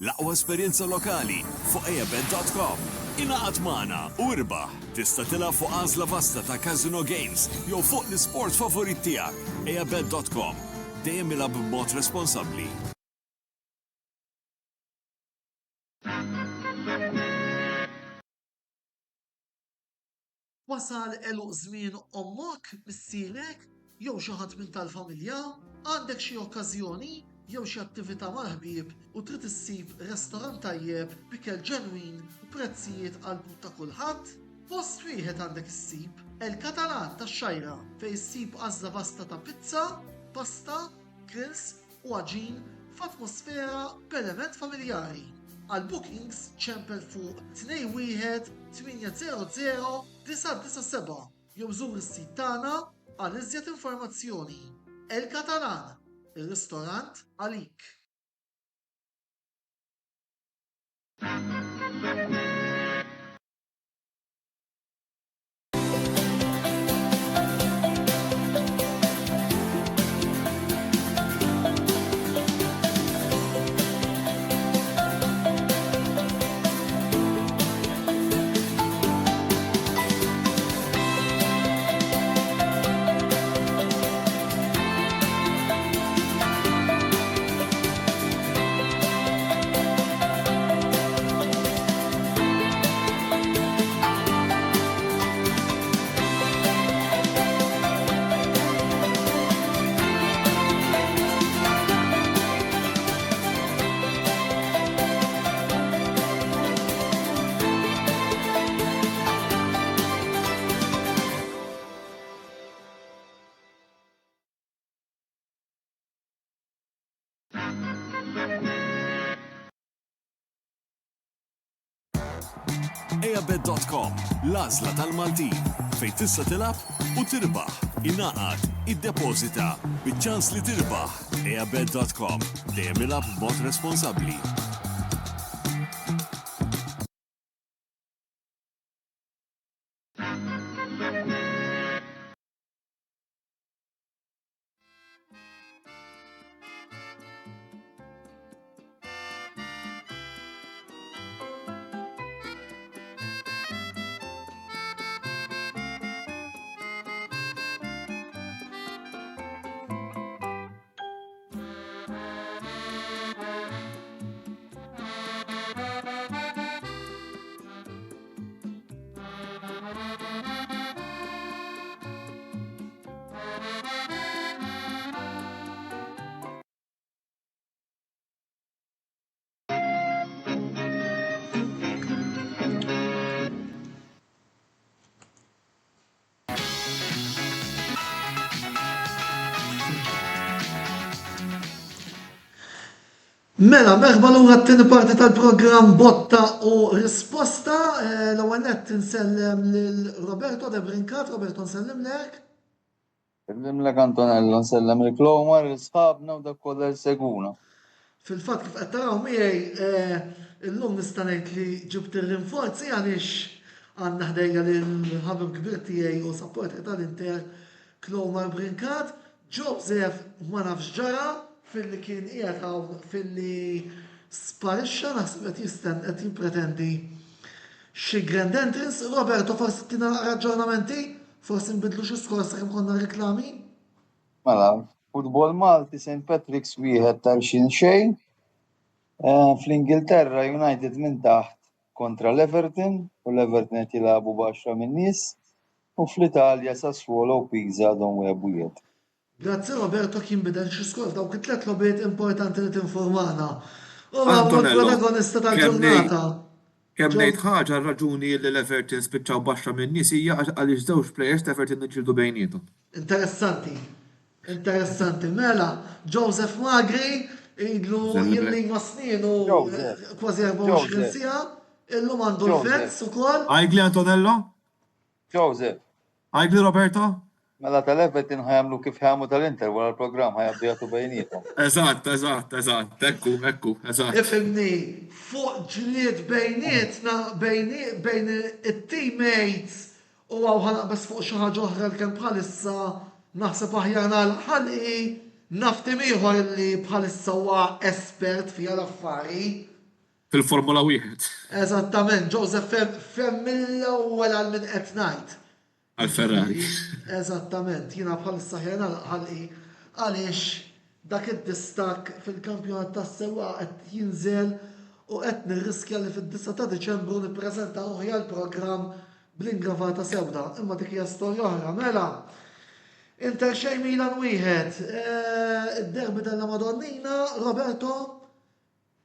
L-aqwa esperjenza lokali fuq eabet.com. Ingħaqad magħna u irbaħ tista' tilgħab fuq għażla vasta ta' Casino Games jew fuq l-isport favorit tiegħek. eabet.com. Dejjem ilgħab b'mod responsabbli. Wasal eluq żmien ommok, missierek, jew xi ħadd minn tal-familja, għandek xi okkażjoni jew xi attività mal-ħbieb u trid issib restorant tajjeb b'ikel ġenwin u prezzijiet qalbu ta' kulħadd, post wieħed għandek issib El-Katalan tax-Xajra fejn issib għażla vasta ta' pizza, pasta, grills u għaġin f'atmosfera b'element familjari. Għal bookings ċempel fuq 21 800 997 jew żur is-sit tagħna għal iżjed informazzjoni. El-Katalan, ir-ristorant għalik. Ayabet.com, l-għażla tal-Maltin, fejn tista' tilab u tirbaħ, ingħaqad, iddepożita, biċ-ċans li tirbaħ. Ayabet.com, dejjem ilab b'mod responsabbli. Mela, merħba l-ura t-tini parti tal-program Botta u Risposta. L-għanet nsellem l-Roberto de Brincat. Roberto, nsellem lek. Nsellem lek Antonello, nsellem l-Klomar, l-sħabna u dak kolla l-seguna. Fil-fat kif għattaraw miegħi l-lum nistanajt li ġibt il-rinforzi għalix għanna ħdejja l-ħabib kbir tiegħi u supporter tal-Inter Klomar Brincat. Joseph ma nafx ġara fil-li kien qiegħed fil-li sparixxa naħseb qed jistenn qed jippretendi xi grand entrance. Roberto, forsi tina raġġornamenti? Forsi nbidlu xi skor sakemm konna reklami? Mela, futbol Malti St. Patrick's wieħed tal-xin xejn. Fl-Ingilterra United minn taħt kontra l-Everton u l-Everton qed jilagħbu b'10 min nies u fl-Italja Sassuolo u Pisa għadhom wieħed. Grazzi Roberto, kien bidel xi skor dawk it-tliet logħbiet importanti li tinformana. U Antonello, protagonista tal-ġurnata. Kemm ngħid ħaġa r-raġuni li l-Everton spiċċaw baxxa minn nies hija għaliex żewġ plejers ta' Everton niġġieldu bejniethom. Interessanti. Mela, Joseph Magri idlu jilli ma' snienu kważi 24 sija, illum għandu l-fezz ukoll. Għajgli Antonello? Joseph. Għajgli Roberto? Mela tal-Everton ħajamlu kif ħamu tal-Inter wara l-programm ħajabdu jagħtu bejniethom. Eżatt. Ekku, eżatt. Ifhimni, fuq ġlied bejnietna bejn it-teammates u għaw ħanaqbes fuq xi ħaġa oħra li kemm bħalissa naħseb aħjar nagħlaq naftim ieħor li bħalissa huwa espert fiha l-affari. Fil-Formula 1. Eżattament, Joseph fem mill-ewwel għal min qed ngħid. Għal-Ferrari. Eżattament, jiena bħalissa aħjar nagħlaq ħalqi għaliex dak id-distak fil-kampjonat tas-sewwa qed jinżel u qed nirriskja li fid-9 ta' Diċembru nippreżenta ruħi għall-programm bl-ingravata sewda. Imma dik hija storja oħra. Mela, Inter xejn Milan wieħed. Id-derbi della Madonnina, Roberto,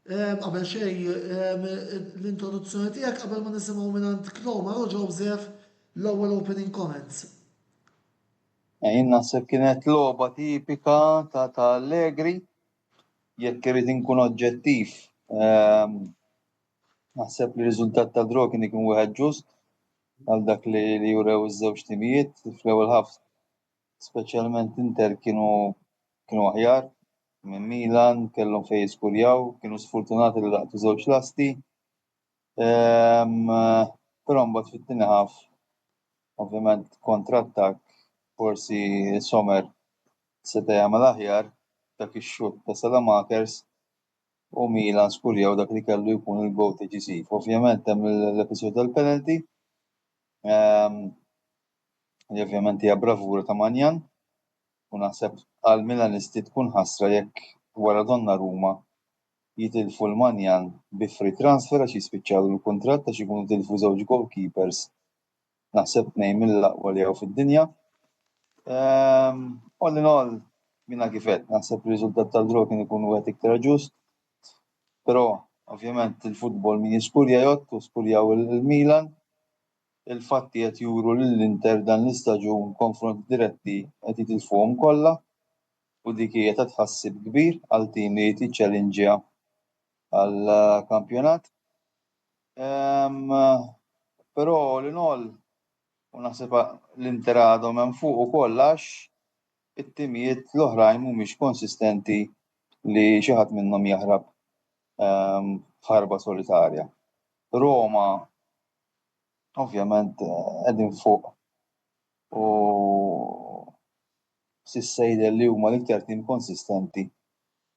qabel xejn l-introduzzjoni tiegħek qabel ma nisimgħu minn Klomar u Joseph l-ewwel opening comments. Jien naħseb kienet logħba tipika ta' Allegri, jekk irid inkun oġġettiv. Naħseb li r-riżultat ta' draw kien ikun wieħed ġust għal dak li jurew iż-żewġ timijiet fl-ewwel ħafs. Speċjalment Inter kienu aħjar minn Milan, kellhom fejn jiskurjaw, kienu sfortunati li laqtu żewġ lasti. Però mbagħad fit-tieni ħaf ovvjament kontra-attakk forsi Sommer seta' jagħmel aħjar dak ix-xut ta' Salamakers u Milan skurjaw dak li kellu jkun il-goal deċisiv. Ovvjament hemm l-episodju tal-penalty. Ovvjament hija bravura ta' Manjan u naħseb għal Milanisti tkun ħasra jekk wara Donnarumma jitilfu l-Manjan bi free transfer għax jispiċċaw il-kuntratt għax ikunu tilfu żewġ goalkeepers. Naħseb tnejn mill-aqwa li hawn fid-dinja. All in all, minna kifet, naħseb il-riżultat tal-draw kien ikun wieħed iktar ġust. Però ovvjament il-futbol min jiskurja jgħod u skurjaw il-Milan. Il-fatti qed juru lill-Inter dan l-istaġun konfront diretti qed jitilfuhom kollha u dik hija ta' tħassib kbir għal tim li jiċċallenġja għall-kampjonat. Però l-inol, u naħseb l-Inter għadhom hemm fuq ukoll għax it-timijiet l-oħrajn mhumiex konsistenti li xi ħadd minnhom jaħrab f'ħarba solitarja. Roma ovvjament qegħdin fuq u s'issa jidher li huma l-iktar tim konsistenti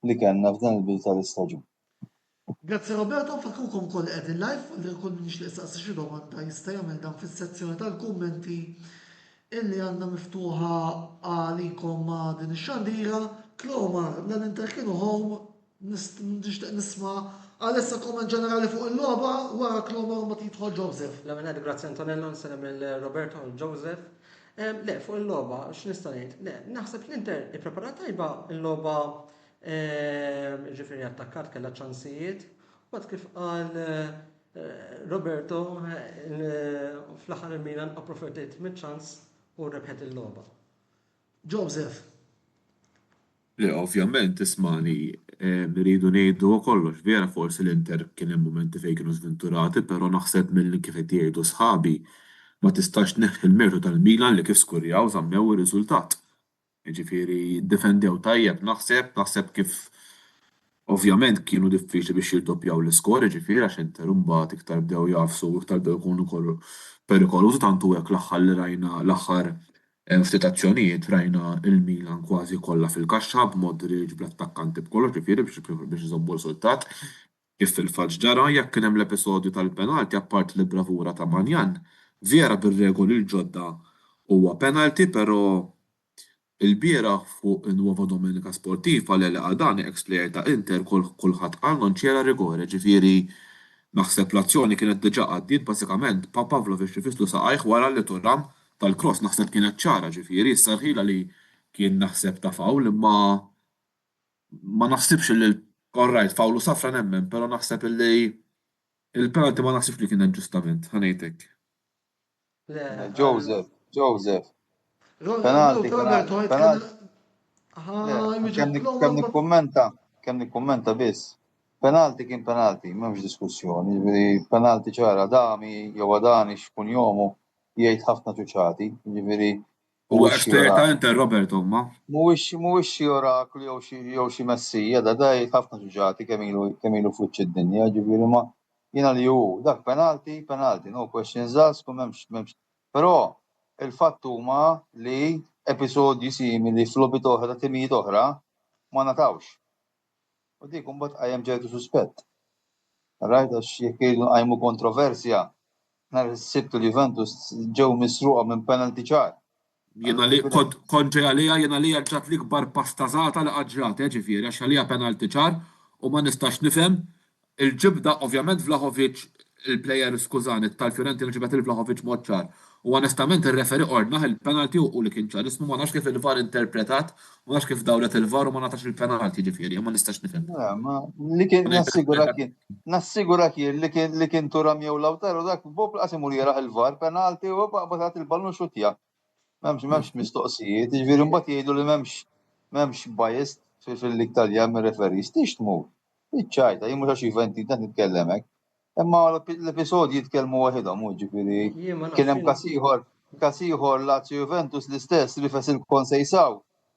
li kellna f'dan il-bidu tal-istaġun. Grazzi Roberto, fakrukom koll qegħdin live li kull nix li saqsi xi domanda jista' jagħmel dan fis-sezzjoni tal-kummenti illi għandna miftuħa għalikom ma' din ix-xandira. Klomar l-Inter kienu home nixtieq nisma' għalissa komment ġenerali fuq il-logħba wara Klomar ma tidħol Joseph. L-għamenad, grazzi Antonello, nsalem il-Roberto u Joseph. Le, fuq il-logħba, x'nista' ngħid? Le, naħseb l-Inter ippreparat tajba il-logħba ġifieri attakkat kellha ċansijiet. Waqt kif qal Roberto fl-aħħar il-Milan approfitat mid-ċans u rebħet il-logħba. Joseph. Le, ovvjament, ismani, rridu ngħidu kollox, vera forsi l-Inter kien hemm momenti fejn kienu żventurati, però naħseb mill kif qed jgħidu sħabi ma tistax neħħi l-mertu tal-Milan li kif skurjaw żammew ir-riżultat. Jiġifieri defendew tajjeb naħseb kif ovvjament kienu diffiċli biex jirdoppjaw l-iskor, jiġifieri għax Inter imbagħad iktar bdew jafsu u iktar bdew ikunu perikolużi tantu hekk l-aħħar li rajna l-aħħar ftit azzjonijiet rajna il-Milan kważi kollha fil-kaxxa b'Modric bl-attakkanti b'kollox ġifieri biex iżommu riżultat. Kif fil-fatt ġara jekk kien hemm l-episodju tal-penalti apparti l-bravura ta' Manjan, vera bir-regoli l-ġodda huwa penalti, però il-bieraħ fuq in-Nuova Domenica Sportiva li għadani ex-player ta' Inter kulħadd qal non ċera rigore, ġifieri naħseb l-azzjoni kienet diġà għaddiet bażikament pa' Pavlovic ifislu saqajh wara li Turam tal-cross naħseb kienet ċara ġifieri s-sarħila li kien naħseb ta' fawl imma ma naħsibx li all-right fawlu safra nemmen, però naħseb li il-penalti ma naħsibx li kien ġustament, ħanejtek. Joseph. Kemm nikkummenta biss. Penalti kien penalti, m'hemmx diskussjoni. Penalti ċara Dami jew Adani x'kun jomu jgħid ħafna ċuċati, ġifieri. U ex-player ta' Inter Roberto ma? Mhuwiex xi oraklu jew xi messija, da jgħid ħafna ċuċati kemm ilu fuq id-dinja, ġifieri ma jiena li hu dak penalti, no questions asked, m'hemmx. Però il-fatt huma li episodji simili f'logħbiet oħra ta' timijiet oħra ma natawx. U dik imbagħad qajjem ġejtu suspett. Rajt għax jekk jgħidu qajmu kontroversja nhar is-Sibt Juventus ġew misruqa minn penalti ċar. Jiena li kont ġej għalija jiena li ġat l-ikbar pastazata li qatt ġrat, ġifieri għax għalija penalti ċar u ma nistax nifhem il-ġibda ovvjament Vlahovic il-plejer skużani tal-Fiorentina ġibet il-Vlahovic mod ċar. U onestament ir-referi ordnaħ il-penalti u li kien ċar ismu ma nafx kif il-VAR interpretat, ma nafx kif dawret il-VAR u ma natax il-penalti ġifieri, ma nistax nifhem. Li kien nassigura kien li kien Turam jew Lautaro dak Bob qasim li jaraħ il-VAR penalti u batat il-ballun xutja. M'hemmx mistoqsijiet, ġifieri mbagħad jgħidu li m'hemmx bias fil-Italjan mir-referis tix tmur. Iċċajta, jien mhux għax Juventi dan nitkellem hekk. Imma l-episodji jitkellmu waħedhom ġifieri. Kien hemm każ ieħor Lazio Juventus l-istess li fes il-konsejsaw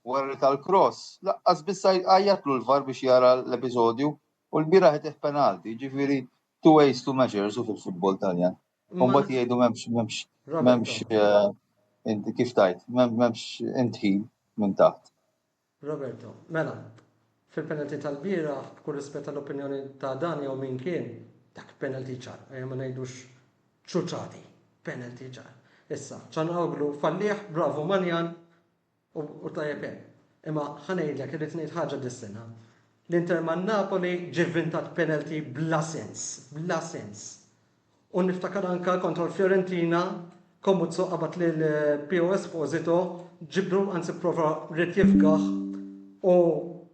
wara tal-cross. Laqqas biss għajjatlu l-VAR biex jara l-episodju u l-bieraħ ħetih penalti, ġifieri two ways to measure fil-futbol Taljan. U mbagħad jgħidu m'hemmx inti kif tajt, m'hemmx intħil minn taħt. Roberto, mela, fil-penalti tal-bieraħ b'kull rispett tal-opinjoni ta' Dan jew min kien, dak penalti ċar, ma ngħidux ċuċati, penalti ċar. Issa, Ċanoglu fallih, bravo Manjan u tajjeb hemm. Imma ħanejdlek irid ngħid ħaġa dis-sena. L-Inter man Napoli ġivvintat penalti bla sens. U niftakar anka kontra l-Fiorentina Komuzzo qabat li l-Pio Esposito ġibru anzi prova rrid jifgaħ u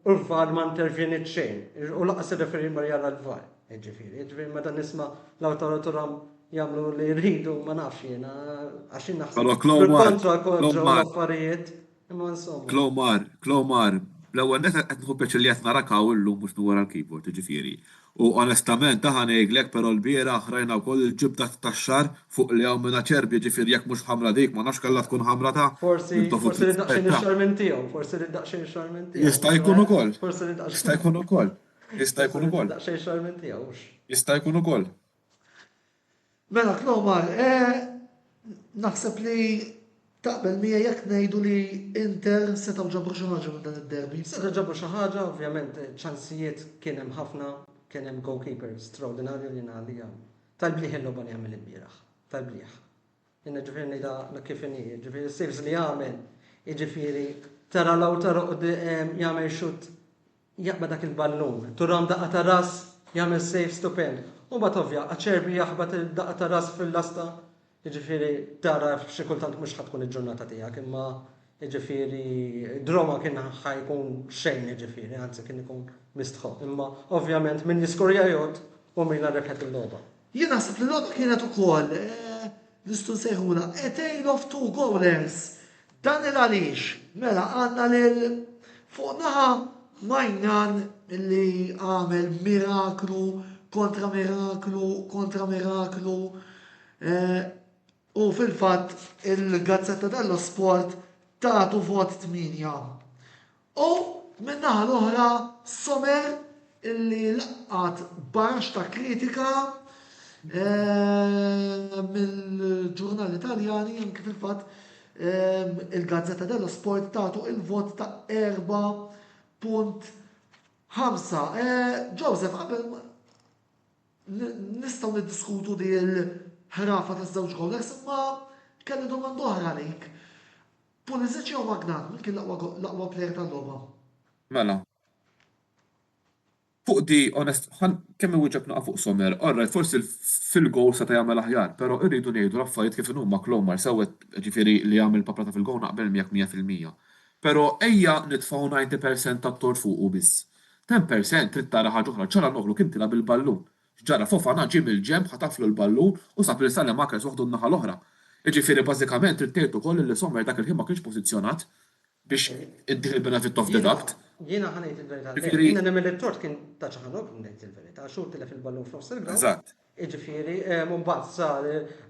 l-VAR ma intervjenit xejn. U laqas ir-referi ma jara l-VAR. Ġifieri ma dan nisma' Lautaro Turam jagħmlu li jridu ma nafx jiena għax naħseb kontra kontra l-affarijiet. Imma insomma. Klomar, l-ewwel qed nieħu peċ li qed narakaw illum mhux wara l-keyboard, ġifieri. U onestament taħan ngħidlek però l-bieraħ rajna wkoll il-ġibda tax-xar fuq li hawn minna ċerbi ġifieri jekk mhux ħamra dik ma nafx kellha tkun ħamra ta' Forsi mintofu li daqsxejn tlispetta. ix-xarmin tiegħu, forsi li daqsxejn ix-xarmin tiegħu. Jista' jkun ukoll. Forsi li Jista' jkun ukoll. Jista' jkun ukoll. daqsxejn ix-xarmin tiegħu. Jista' jkun ukoll. Mela, Klomar, naħseb li taqbel mija jekk ngħidu li Inter setgħu ġabru xi ħaġa minn dan id-derbi. Seta ġabru xi ħaġa, ovvjament ċansijiet kien hemm ħafna, kien hemm goalkeeper straordinarju li għalija. Tal-bliħ il-logħba li għamel il-bieraħ, tal-bliħ. Inna ġifieri ngħidha kif inhi, ġifieri saves li għamel, jiġifieri tara law tara jagħmel xut jaqbad dak il-ballun, turam daqqa ta' ras jagħmel save stupend. U bat ovvja, Acerbi jaħbad il-daqqa ta' ras fil-lasta, jiġifieri tara xi kultant mhux ħatkun il-ġurnata tiegħek, imma jiġifieri droma kien ħajkun xejn jiġifieri, anzi kien ikun mistħoq. Imma ovvjament min jiskorja jgħod u min rebħet il-logħba. Jien naħseb li l-logħba kienet ukoll nistgħu nsejħula a tale of two goalers. Dan il-għaliex, mela għandna lil fuq naħa Majnan illi għamel miraklu kontra miraklu kontra miraklu u fil-fatt il-Gazzetta dello Sport tagħtu vot 8. U min-naħa l-oħra Sommer illi laqat barx ta' kritika mill-ġurnali Italjani anke fil-fatt il-Gazzetta dello Sport tagħtu il-vot ta' 4.5. Joseph, qabel nistgħu niddiskutu di l-ħrafa ta' żewġ goalers, imma kelli domanda oħra għalik. Pulisic jew Magnan, min kien l-aqwa plejer tal-logħba? Mela. Fuq di, onest, kemm iwieġeb naqa' fuq Sommer, alright, forsi fil-gowl se jagħmel aħjar, però irridu ngħidu l-affarijiet kif huma Klomar sewwet ġifieri li jagħmel paprata fil-gowl naqbel miegħek 100%. Però ejja nitfgħu 90% tat-tort fuqu biss. 10% trid tara ħaġa oħra, ċara noħlu kien tilab il-ballun. Ġara Fofana ġie mill-ġemp ħataflu l-ballun u sab li Salem Akers waħdu n-naħa l-oħra. Jiġifieri bażikament trid tgħid ukoll li Sommer dak il-ħin ma kienx pożizzjonat biex iddih il-benefit of the doubt. Jiena ħanejt il-verità. Ġifieri- Jiena nemmel it-tort kien ta' ċaħanok ngħid il-verità, xhur tilef il-ballun f'nofs il-ground. Eżatt. Jiġifieri, mbagħad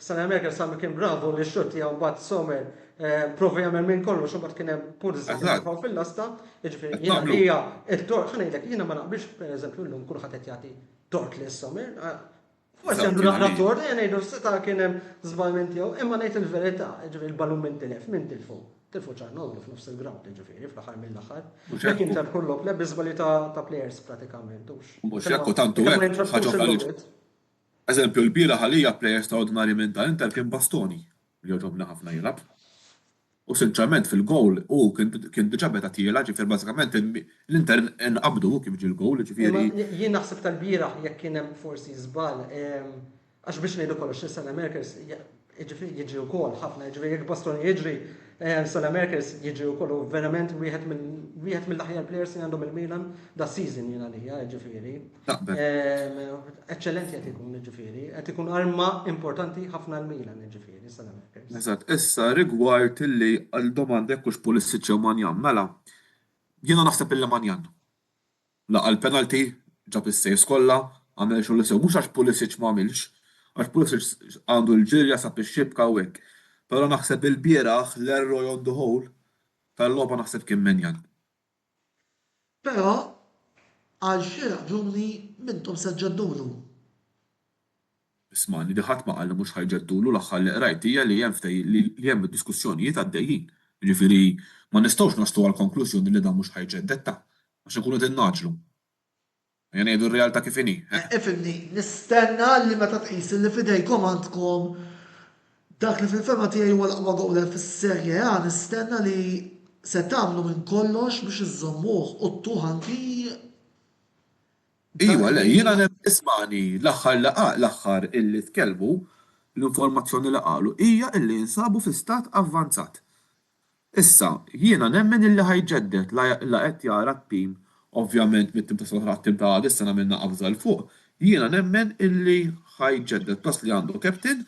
sa Amerika sa kien bravo li x-xort tiegħu mbagħad Sommer provi jagħmel minn kollox u mbagħad kien hemm Pulisic Eżatt. fil-lasta. Jiġifieri Qed jiena naqblu. li hija it-tort ħanejdlek jiena ma naqbilx pereżempju llum kulħadd qed jagħti tort lis Sommer. Forsi Eżatt, għandu jiena naqra li- tort, ngħidu seta' kien hemm żbalment tiegħu, imma ngħid il-verità, jiġifieri il-ballun minn tilef, minn tilfu. Tilfu ċarnoglu f'nofs il-ground, jiġifieri fl-aħħar mill-aħħar. Jekk Inter kollok le biżbali ta' players pratikament. Mhux hekk u tantu hekk ħaġa għaliex. Eżempju, l-bira ħalija plejer straordinari minn ta' Inter kien Bastoni li joġobna ħafna jilab. U sinċerament fil-gowl u kien diġà beta tiela ġifier bażikament l-Inter nqabdu kif ġie l-gowl ġifieri. Jien naħseb tal-bieraħ jekk kien hemm forsi żball, għax biex ngħidu kollox is-Sal Americans jiġri wkoll ħafna, jiġri jekk Boston jiġri, Sal Americans jiġri wkoll verament wieħed mill-aħjar players li għandhom il-Milan da season jiena lija, ġifieri. Naqbel. Eċċellenti qed ikun ġifieri, qed ikun arma importanti ħafna l-Milan ġifieri Sal Americans. Eżatt, issa rigward illi għal-domanda jekk hux Pulisic jew Manjan, mela, jiena naħseb illi Manjan. Laqa l-penalty, ġab is-sejs kollha, għamel xogħol sew, mhux għax Pulisic ma għamilx, għax Pulisic għandu l-ġirja sab ix-xibka u hekk. Però naħseb il-bieraħ l-error on the whole tal-logħba naħseb kien Menjan. Però għal xi raġuni minnhom se ġeddulu. Ismani, li ħadd ma qal li mhux ħajġeddulu l-aħħar li qrajt hija li hemm diskussjonijiet għaddejjin. Jiġifieri ma nistgħux naslu għall-konklużjoni li dan mhux ħajġeddetta għax inkunu tinnaġlu. Ejja ngħidu r-realtà kif inhi. Ifimni, nistenna li meta tqis li fidejkom għandkom dak li fil-fema tiegħi huwa l-aqwa gowler fis-serje A, nistenna li se tagħmlu minn kollox biex iżommuh u t-tuħ anki. Iwa, le, jiena ismani l-aħħar illi tkellmu l-informazzjoni li qalu hija illi jinsabu fi stat avvanzat. Issa, jiena nemmen illi ħajġeddet la qed jara t-tim, ovvjament mit-tim ta' soħra t-tim ta' issa nagħmilna qabża l fuq, jiena nemmen illi ħajġeddet plus li għandu captain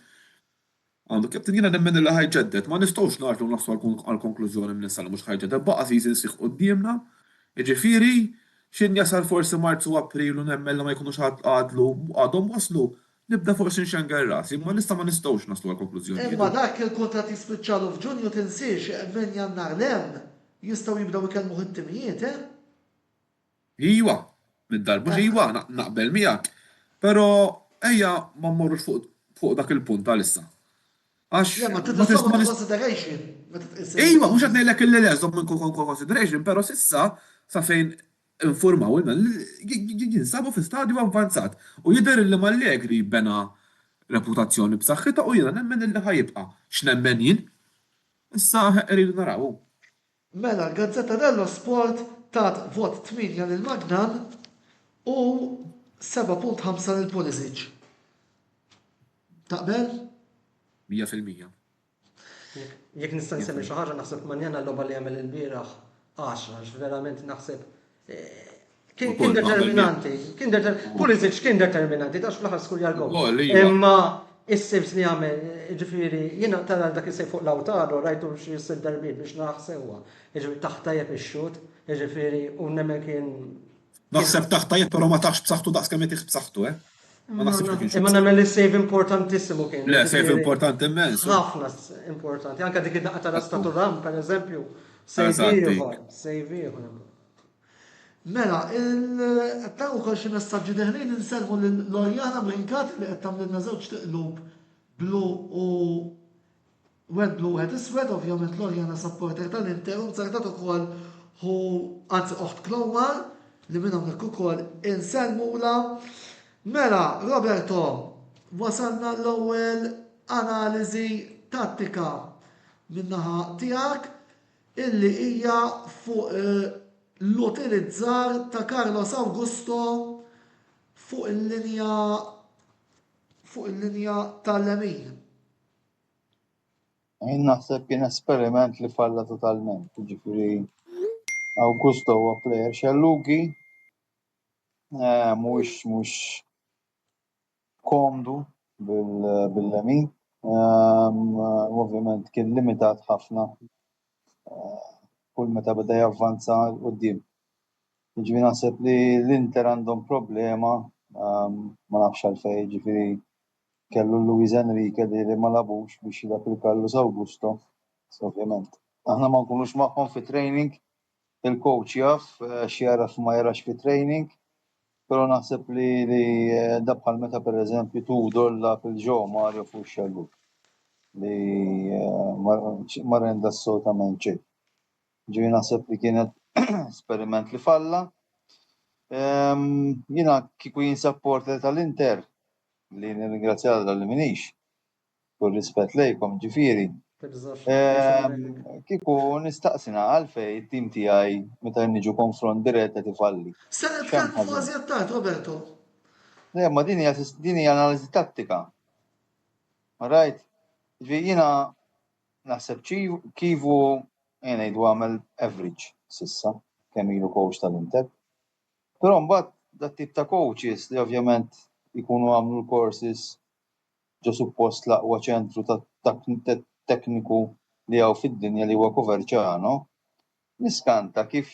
jiena nemmen illi ħajġeddet, ma nistgħux naġlu naslu għall-konklużjoni minn issa li mhux ħajġeddet, baqa' season sieħ qudiemna, jiġifieri Xin jasal forsi Marzu April u nemmel ma jkunux għadhom waslu, nibda forsi nxengar rasi, ma nistgħux naslu għal-konklużjoni. Imma dak il-kontrat jispiċċalu f'Ġunju tinsiex minn Jannar lem jistgħu jibdew ikellmu ħittimijiet, Iwa, mid-darba iwa, naqbel miegħek. Però ejja ma mmorrux fuq dak il-punt tal-issa. Yeah, ma titqishom consideration. Iwa, mhux qed ngħidlek illi leżhom minn consideration, però sissa sa fejn informaw ilna jinsabu fi stadju avvanzat u jidher li Mallegri bena reputazzjoni b'saħħitha u jiena nemmen illi ħajibqa'. X'nemmen jien? Issa rridu naraw. Mela, Gazzetta dello Sport tat vot 8 lil Magnan u 7.5 lil Pulisic. Taqbel? 100%. Jekk nista' nsemmi xi ħaġa naħseb Manjana l-logħba li jagħmel il-bieraħ 10, verament naħseb kien determinanti. Pulisic kien determinanti, tax fl-aħħar skur jargol. Imma is-sibs li jagħmel, ġifieri, jiena tara dak isej fuq Lautaro rajtu xi jsir darbiet biex naħsewha. Jiġifieri taħtajjeb ix-xut, jiġifieri u nemmen kien. Naħseb taħtajjeb però ma taħx b'saħħtu daqs kemm qed b'saħħtu, Ma naħsibx li Imma nagħmel is-save importantissimu kien. Le, save importanti immens. Ħafna importanti. Anke dik id-daqqa ta' Turam, pereżempju, save ieħor. Mela, ta' ukoll xi messaġġi deħlin inselmu l-Lorjana Brinkati li qed tagħmlilna żewġ tiqlub blu u wet blu wet iswed, ovvjament Lorjana supporter tal-Inter u sartat ukoll anzi oħt Klowar li minn hawnhekk ukoll inselmula. Mela, Roberto, wasalna l-ewwel analiżi tattika min-naħa tiegħek illi hija fuq l-utilizzar ta' Carlos Augusto fuq il-linja tal-lemin. Naħseb kien esperiment li falla totalment. Ġifieri Augusto huwa plejer xellugi, mhux komdu bil-lemin. Ovvjament kien limitat ħafna kull meta beda javvanza qudiem. Jiġifieri naħseb li l-Inter għandhom problema, ma nafx għalfejn, jiġifieri kellu Luis Enrique li ma labux biex jilab il-Carlos Augusto. Ovvjament. Aħna ma nkunux magħhom fi training, il-coach jaf x'jaraf ma jarax fi training. Pero naħseb li dabħal meta pereżempju Tudor lab il-Joe Mario fuq xellu li ma renda assolutament xejn. Ġifieri naħseb li kienet esperiment li falla. Jiena kieku jien supporter tal-Inter li nirringrazzjah li minix kull rispett lejkom ġifieri. Kieku nistaqsina għalfej it-tim tiegħi meta niġu konfront dirett qed ifalli. Se nitkellmu fuq Azjattat, Roberto. Le, ma din hija analiżi tattika. Right? Jiena naħseb kivu ngħidu għamel average sissa kemm ilu coach tal-Inter. Però mbagħad dat tip ta' coaches li ovvjament ikunu għamlu l-courses ġo suppost l-aqwa ċentru ta' tekniku li għaw fid-dinja li huwa Coverciano, niskanta kif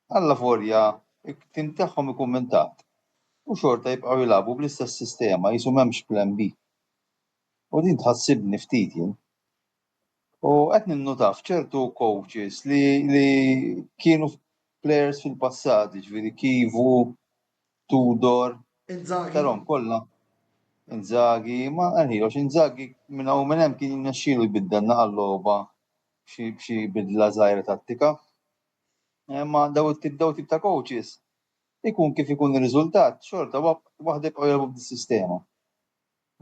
alla forja tim tagħhom ikkummentat. U xorta jibqgħu jilagħbu bl-istess sistema jisu m'hemmx plan B. U din tħassibni ftit jien. U qed ninnutaf ċertu coaches li kienu players fil-passat, ġifieri Kivu, Tudor, tarom kollha. Inzaghi, ma għanħilox, Inzaghi minna u minnem kien jinnaxxilu jbiddanna għall-logħba b'xi bidla żgħira tattika. Ma daw tip ta' coaches ikun kif ikun ir-riżultat, xorta waħda jibqgħu jilagħbu b'dis-sistema.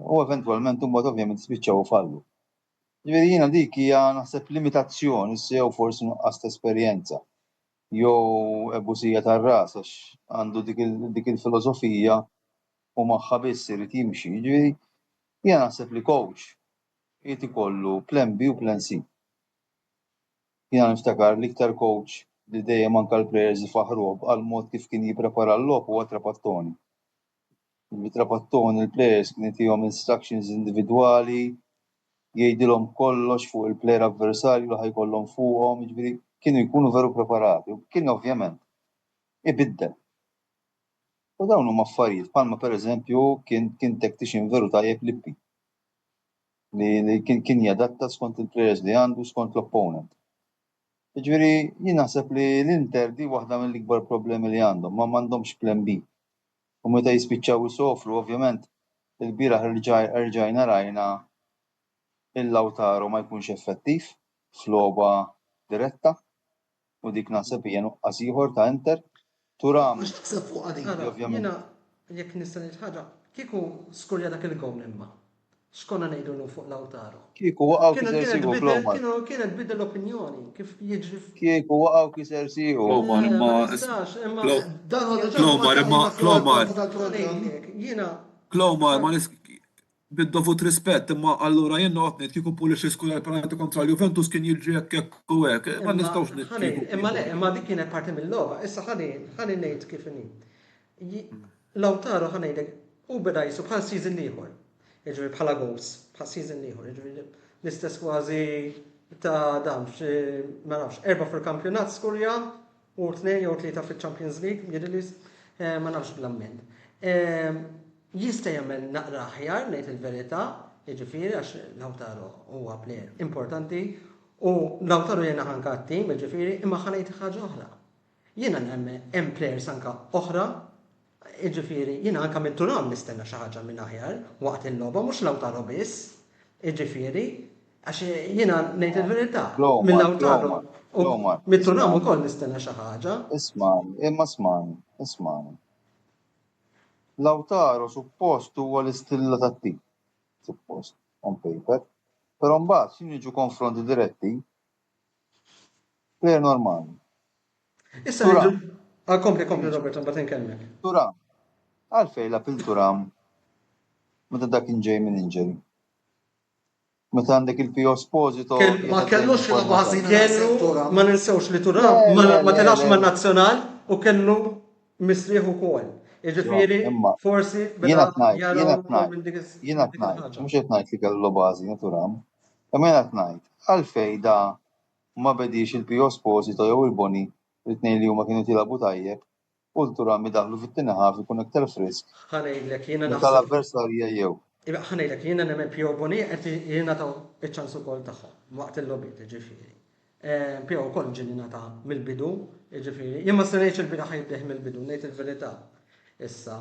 U eventwalment imbagħad ovvjament spiċċaw fallu. Ġifieri jiena dik hija naħseb limitazzjoni jew forsi nuqqas ta' esperjenza. Jew ebusija tar-ras għax għandu dik il-filosofija u magħha biss irid jimxi. Ġifieri jiena naħseb li coach irid ikollu plan B u plan C. Jiena niftakar l-iktar coach li dejjem anke l-plejers ifaħruh għal mod kif kien jipprepara l-logħb huwa Trapattoni. Trapattoni l-plejers kien jagħtihom instructions individwali, jgħidilhom kollox fuq il-plejer avversarju li ħajkollhom fuqhom, jiġifieri kienu jkunu veru preparati. U kien ovvjament ibiddel. U dawn huma affarijiet bħalma pereżempju kien tactician veru tajjeb Lippi li kien jadatta skont il-players li għandu skont l-opponent. Jiġifieri jien naħseb li l-Inter di waħda mill-ikbar problemi li għandhom, ma m'għandhomx plan B. U meta jispiċċaw isofru ovvjament il-bieraħ rġajna rajna il-Lautaro ma jkunx effettiv f'logħba diretta u dik naħseb hija nuqqas ieħor ta' Inter. Turam Mhux taħseb fuq għadin. ovvjament. Jiena jekk nista' ngħid ħaġa, kieku skurja dak il-gowl imma. X'konna ngħidu fuq Lautaro? Kieku waqgħu kiser sieħu Klomar. Kienet bidel l-opinjoni kif jiġri Kieku waqgħu kiser sieħu. Klomar imma Dan huwa Klomar, imma Klomar. Jiena Klomar ma bid-dovut rispett, imma allura jien noqgħod kieku Pulic iskura l-penalti kontra l-Juventus kien jiġri hekk u hekk, ma nistgħux imma dik kienet parti mill-logħba, issa ħalli ngħid kif inhi. Lautaro ħanejdek u beda jisu bħal season ieħor. Jiġri bħala goals, bħal season ieħor, jiġri l-istess kważi ta' dan ma nafx, 4 fil-kampjonat skurja u 2 jew 3 fil-Champions League, jidhirli ma nafx bl-amment. Jista' jagħmel naqra aħjar ngħid il-verità, jiġifieri għax Lautaro huwa plejer importanti u Lautaro jiena ħanka t-tim, jiġifieri imma ħanejt ħaġa oħra. Jiena nemmen hemm plejers anke oħra, jiġifieri jiena anke minn Turam nistenna xi ħaġa minn aħjar waqt il-logħba mhux Lautaro biss, jiġifieri għax jiena ngħid il-verità minn Lautaro u minn Turam ukoll nistenna xi ħaġa. Ismani. Lautaro suppost huwa l-istilla tat-tim, suppost, on paper, però mbagħad x'in jiġu konfronti diretti, plejer normali. Issa kompli Robert, mbagħad inkellmek. Turam, għalfejn la pil-Turam meta dak inġej minn injury. Meta għandek il-Pio Esposito. Ma kellux il-logħba ħażina kellu ma ninsewx li Turam ma telgħax man-nazzjonal u kellu misrieħ ukoll. Jiġifieri forsi jiena ngħid, mhux qed ngħid li kellu bażi Turam, imma jiena qed ngħid għalfejn da ma bedix il-Pio Esposito jew il-Boni l-tnejn li huma kienu tilgħbu tajjeb u l-Turam idaħlu fit-tieni ħaf ikun iktar frisk. Ħanejdlek jiena tal-avversarja jew. Ħanejdlek jiena nemmen Pio Boni qed jingħataw iċ-ċans ukoll tagħhom waqt il-logħbiet jiġifieri. Pio wkoll ġieli ngħata mill-bidu, jiġifieri jien ma stenejx il-bieraħ jibdeħ mill-bidu, ngħid il-verità. Issa,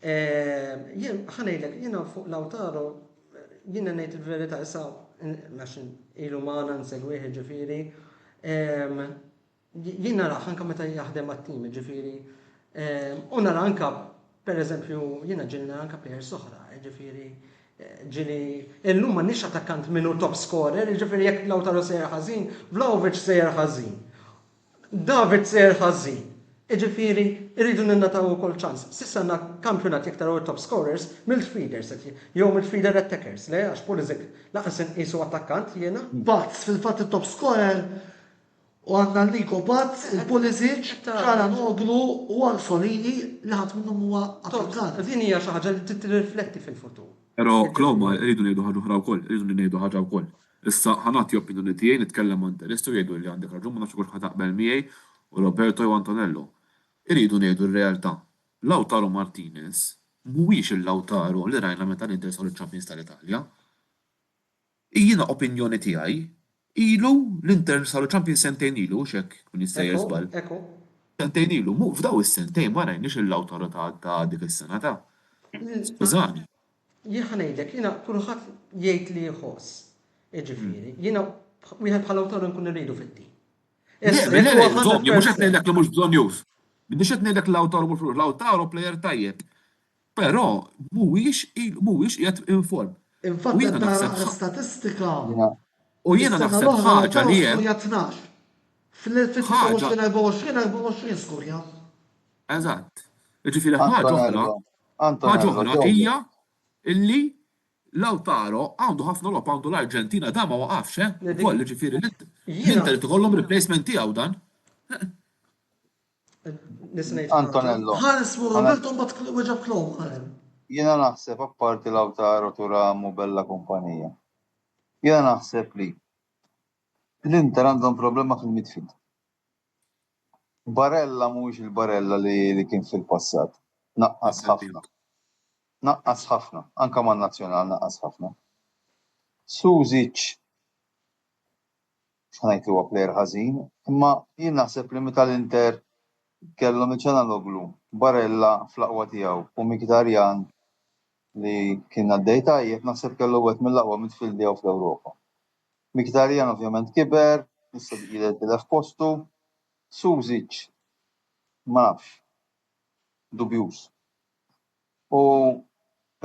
ħanejdlek jiena fuq Lautaro, jiena ngħid il-verità issa għax ilu magħna nsegwih jiġifieri. Jiena nara anke meta jaħdem għat-tim jiġifieri. U nara anke pereżempju jiena ġieli nara anke plejers oħra, jiġifieri ġieli illum m'għandniex attakkant minnu top scorer, jiġifieri jekk Lautaro sejjer ħażin, Vlahovic sejjer ħażin. David sejjer ħażin. Jiġifieri irridu ninnataw ukoll ċans. S'issa għandna kampjonat jekk taraw top scorers mill-feeders jew mill-feeder attackers, le għax Pulisic laqas inqisu attakkant jiena. Bazz fil-fatt it-top scorer u għandna Nico Bazz, il-Pulisic, Çalhanoğlu u Arsolini li ħadd minnhom huwa attakkant. Din hija xi ħaġa li tirrifletti fil-futur. Però Klomar irridu ngħidu ħaġa oħra wkoll, irridu ngħidu ħaġa wkoll. Issa ħanati opinjoni tiegħi nitkellem ma' Interistu jgħidu li għandek raġun ma nafx ukoll ħataqbel miegħi u Roberto jew Antonello. Irridu ngħidu r-realtà. Lautaro Martinez mhuwiex il-Lautaro li rajna meta l-Inter saru l-Champions tal-Italja. Jiena opinjoni tiegħi ilu l-Inter saru Champions sentejn ilu x'hekk kun jista' żball. Sentejn ilu, f'daw is-sentejn ma rajniex il-Lautaro ta' dik is-sena ta'. Skużani. Jien ngħidlek, jiena kulħadd jgħid li jħoss. Jiġifieri, jiena wieħed bħal Lautaro nkun irridu fit-tim. Mhux qed ngħidlek li mhux bżonn jus. Biex qed ngħidlek Lautaro plejer tajjeb. Però mhuwiex qiegħed inform. Infatti nara statistika. U jiena naħseb ħaġa li hemm. Fil-24 skurja. Eżatt. Jiġifieri ħaġa oħra hija illi Lautaro għandu ħafna logħba għandu l-Arġentina da ma waqafx, ukoll jiġifieri l-Inter li tkollhom replacement tiegħu dan. Antonello. Ħanismu Roberto mbagħad weġab Klomar. Jiena naħseb apparti Lautaro Turam u bella kumpanija. Jiena naħseb li l-Inter għandhom problema fil-midfield. Barella mhux il-Barella li kien fil-passat. Naqqas ħafna. Naqqas ħafna. Anka man-Nazzjonal naqqas ħafna. Suzic x'ngħid huwa plejer ħażin, imma jien naħseb li meta l-Inter kellhom il-Çalhanoğlu, Barella fl-aqwa tiegħu u Mkhitaryan li kien għaddej tajjeb naħseb kellu wieħed mill-aqwa midfieldi jew fl-Ewropa. Mkhitaryan ovvjament kiber, issa jidher f'postu, Suzic ma nafx, dubjuż. U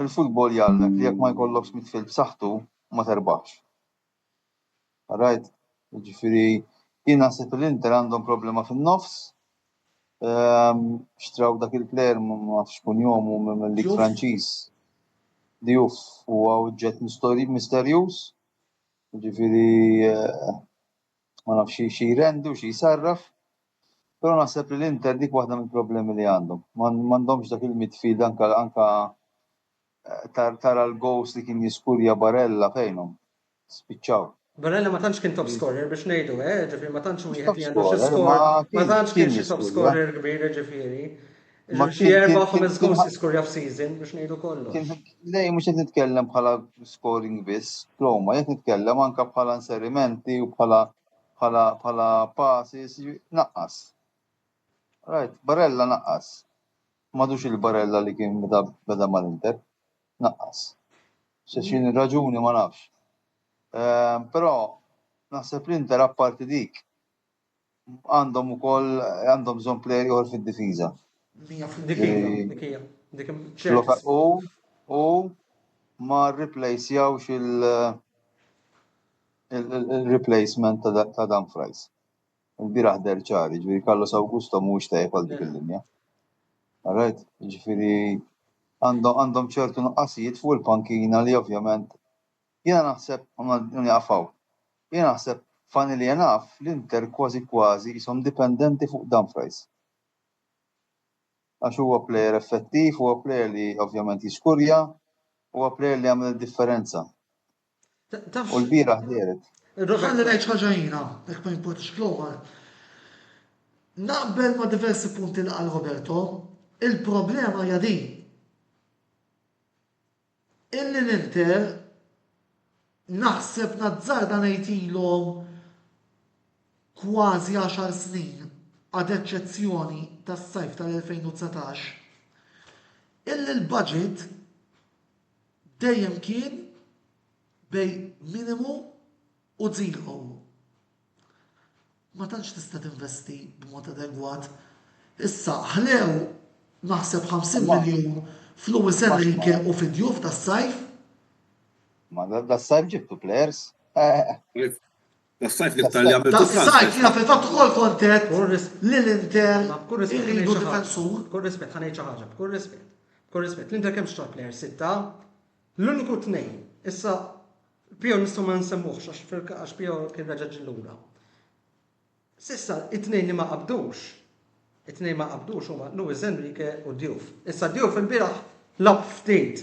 il-futbol jgħallek li jekk ma jkollokx midfield b'saħħtu ma terbaħx. Right? Ġifieri jien naħseb l-Inter għandhom problema fin-nofs. Xtraw dak il-plejer ma nafx kun jomu mill-lig Franċiż. Diouf huwa oġġett misterjuż. Ġifieri ma nafx xi jrendu xi jsarraf. Però naħseb li l-Inter dik waħda mill-problemi li għandhom. M'għandhomx dak il-midfield anka tara l-gows li kien jiskurja Barella fejnhom. Spiċċaw. Barella ma tantx kien top scorer biex ngħidu, ġifieri ma tantx wieħed li għandu scorer, xi score, ma tantx kien xi top jiskurja. scorer kbir ġifieri. Ma Xi kien- 4-5 kien- goals jiskurja f'season biex ngħidu kollox. Lej mhux qed nitkellem bħala scoring biss, Roma, qed nitkellem anke bħala inserimenti u bħala passes, naqqas. Right, Barella naqqas. M'għadux il-Barella li kien meta beda mal-Inter, naqqas. X'in ir-raġuni ma nafx. Però naħseb l-Inter apparti dik għandhom ukoll għandhom bżonn plejer ieħor fid-difiża. Dik hija. U ma rreplacejawx il-replacement ta' Dumfries. Il-biraħ derċari, ġifieri Carlos Augusto mhuwiex tajjeb għal dik il-linja. Alright, ġifieri għandhom ċertu nuqqasijiet fuq il-pankina li ovvjament jiena naħseb jaqfaw. Jiena naħseb fani li naf l-Inter kważi jisom dipendenti fuq Dumfries. Għax huwa plejer effettiv, huwa plejer li ovvjament jiskurja, huwa plejer li għamel differenza. U l-biraħ deret. Ħalli ngħid ħaġa jiena, jekk ma jimpurtix Klomar. Naqbel ma' diversi punti li qal Roberto, il-problema hija din. Illi l-Inter naħseb nazzarda ngħidilhom kważi 10 snin għad eċċezzjoni tas-sajf tal-2019. Illi l-budget dejjem kien bej minimu u zero. Ma tantx tista' tinvesti b'mod adegwat. Issa ħlew naħseb 50 miljun f'Luis Enrique u fid-djuf tas-sajf. Ma das-sajf ġibtu plejers. Das-sajf li tal-li għamil Tas-sajf jiena fil-fatt ukoll kontent li l-Inter B'kull rispett iridu ħanejt xi ħaġa. difensur. B'kull rispett ħanejt xi ħaġa, b'kull rispett. B'kull rispett. L-Inter kemm xtort plejer 6. L-uniku tnejn. Issa Pio nistgħu ma nsemmuhx għax Pio kien reġa' ġillura. Sissa it-tnejn li ma qabdux. It-tnejn ma qabdux huma Luis Enrique u Diouf. Issa Diouf il-bieraħ lab ftit.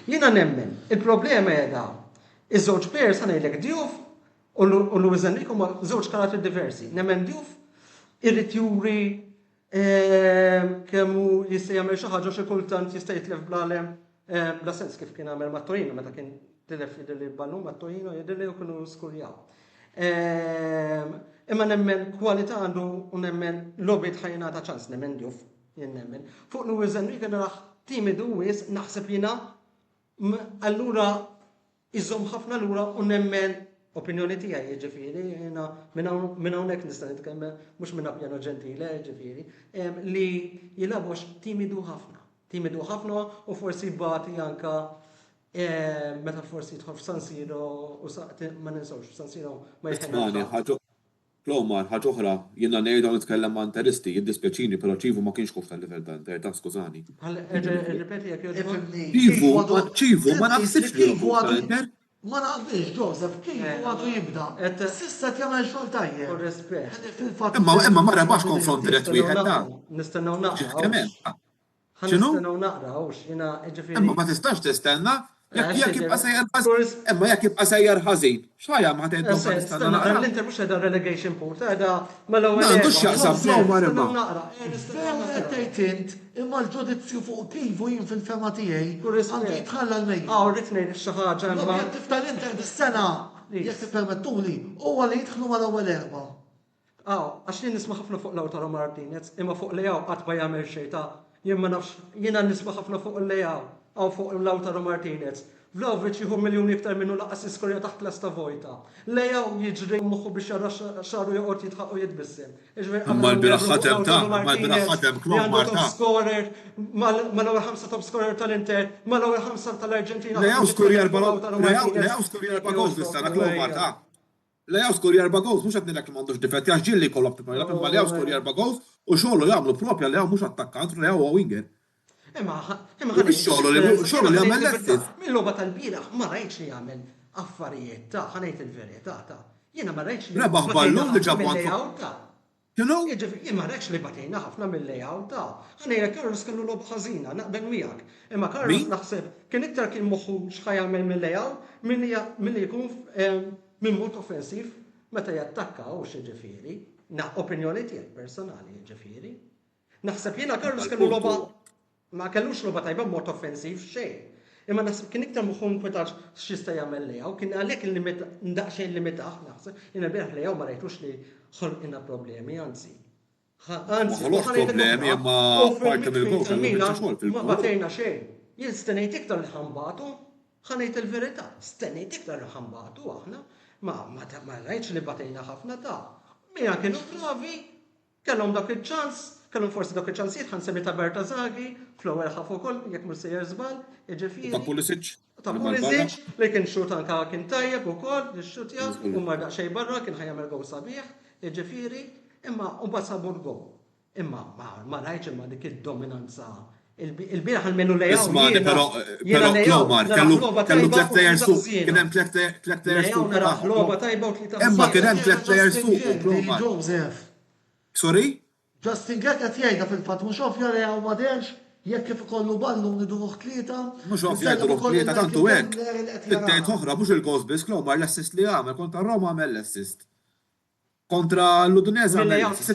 Jiena nemmen, il-problema hija iż-żewġ plejers ħanejlek Diouf u Luis Enrique huma żewġ karatteri diversi. Nemmen Diouf irrid juri kemm hu jista' jagħmel xi ħaġa xi kultant jista' jitlef bla sens kif kien għamel ma' Torino meta kien tilef jidilli l-ballu ma' Torino jidilli u kienu skurjaw. Imma nemmen kwalità għandu u nemmen lobit ħajna ta' ċans nemmen Diouf jien nemmen. Fuq Luis Enrique naraħ timidu wis naħseb jiena allura iżomm ħafna lura u nemmen opinjoni tiegħi jiġifieri jiena minn hawnhekk nista' nitkellem mhux minn pjano ġentile jiġifieri li jilagħbu timidu ħafna u forsi bagħti anke meta forsi jidħol f'San Siro u ma ninsawx f'San Siro ma Smani, Klomar, ħaġa oħra, jiena ngħidu nitkellem ma' interisti, jiddispjaċini, però ċivu ma kienx kuf tal-livell ta' Inter, ta' skużani. Ripeti jekk ċivu ma naħsibx li hu Inter. Ma naqbilx, Joseph, kif għadu jibda? Sissa tjamel xogħol tajjeb. rispett. Imma ma rebax konfront dirett wieħed da. Nistennew naqra. Kemm hemm? Nistennew naqra jiena ġifieri. Imma ma tistax tistenna Jekk jibqa' sejjer ħażin, imma jekk jibqa' sejjer ħażin, x'ħajja ma tgħid ma nistenna naqra. L-Inter mhux qiegħda relegation port, qiegħda mal-ewwel. M'għandux x'jaqsam fl-ewwel imma. naqra. Veru qed tgħid int, imma l-ġudizzju fuq kif u jien fil-fema tiegħi għandu jitħalla l-mejn. Rrid ngħid xi ħaġa imma. L-objettiv tal-Inter dis-sena, jekk tippermettuli, huwa li jidħlu mal-ewwel erba'. Għax jien nisma' ħafna fuq Lautaro Martinez, imma fuq Leao qatt ma jagħmel xejn ta' jien ma nafx, jiena nisma' ħafna fuq Leao aw fuq Lautaro Martinez. Vlahovic jieħu miljuni iktar minnu laqas iskorja taħt l-esta vojta. Leao jiġri moħħu biex jara xaru joqgħod jitħaq u jitbissem. Imma l-bieraħ ħatem ta' ma l-bieraħ ħatem klub Marta. Mal-ewwel 5 top scorer tal-Inter, mal-ewwel 5 tal-Arġentina. Leao skorja 4 gols dis-sena klub Marta. Leao skorja 4 gols, mhux qed ngħidlek li m'għandux difetti għax ġilli jkollok tibgħu, imma Leao skorja 4 gols u xogħlu jagħmlu propja Leao mhux attakkant, Leao huwa winger. Xogħlu li jagħmel l-assist. Mill-logħba tal-bieraħ ma rajtx li jagħmel affarijiet ta' ħanejt il-verità ta'. Jiena ma rajtx li rebaħ ballun li ġab Jien ma rajtx li batejna ħafna mill-layout ta'. Ħanejja Carlos kellu logħba ħażina, naqbel miegħek. Imma Carlos naħseb kien iktar kien moħħu x'ħajjagħmel mill-layout milli jkun minn mod offensiv meta jattakka u xiġifieri. Opinjoni tiegħek personali ġifieri. Naħseb jiena Carlos kellu logħba ma kellux logħba tajba mod offensiv xejn. Imma naħseb kien iktar moħħu nkwetax x'jista' jagħmel Leao, kien għalhekk ndaqxejn limitaħ naħseb. Jiena bieraħ Leao ma rajtux li ħolqilna problemi, anzi. Ħolqx problemi imma parti mill-gol ma batejna xejn. Jien stennejt iktar li ħambatu, ħanejt il-verità, stennejt iktar li ħambatu aħna, ma rajtx li batejna ħafna ta'. Mira kienu bravi, kellhom dak il-ċans, kellhom forsi dak il-ċansijiet ħansemmi ta' Bertazaghi, fl-ewwel ħafu wkoll jekk mhux sejjer żball, jiġifieri. Ta' Pulisic. Ta' Pulisic li kien xut anke kien tajjeb ukoll, ix-xutja u ma daqsxejn barra kien ħajjagħmel gowl sabiħ, jiġifieri, imma mbagħad sabu l-gowl. Imma ma rajtx imma dik id-dominanza. Il-bieraħ għal-menu Leao. Ismani, però Klomar kellu 3 players fuq. Kien hemm 3 players fuq. Naraħ logħba tajba u tlieta. Imma kien hemm 3 players fuq Klomar. Joseph. Sorry? Justin Gek qed jgħidha fil-fatt mhux ovvja li hawn ma derx jekk kif ikollu ballu niduruh tlieta. Mhux ovvja jduruh tlieta tantu hekk. It-tgħid oħra mhux il-gols biss Klomar l-assist li għamel kontra Roma għamel l-assist. Kontra l-Udinese għamel l-assist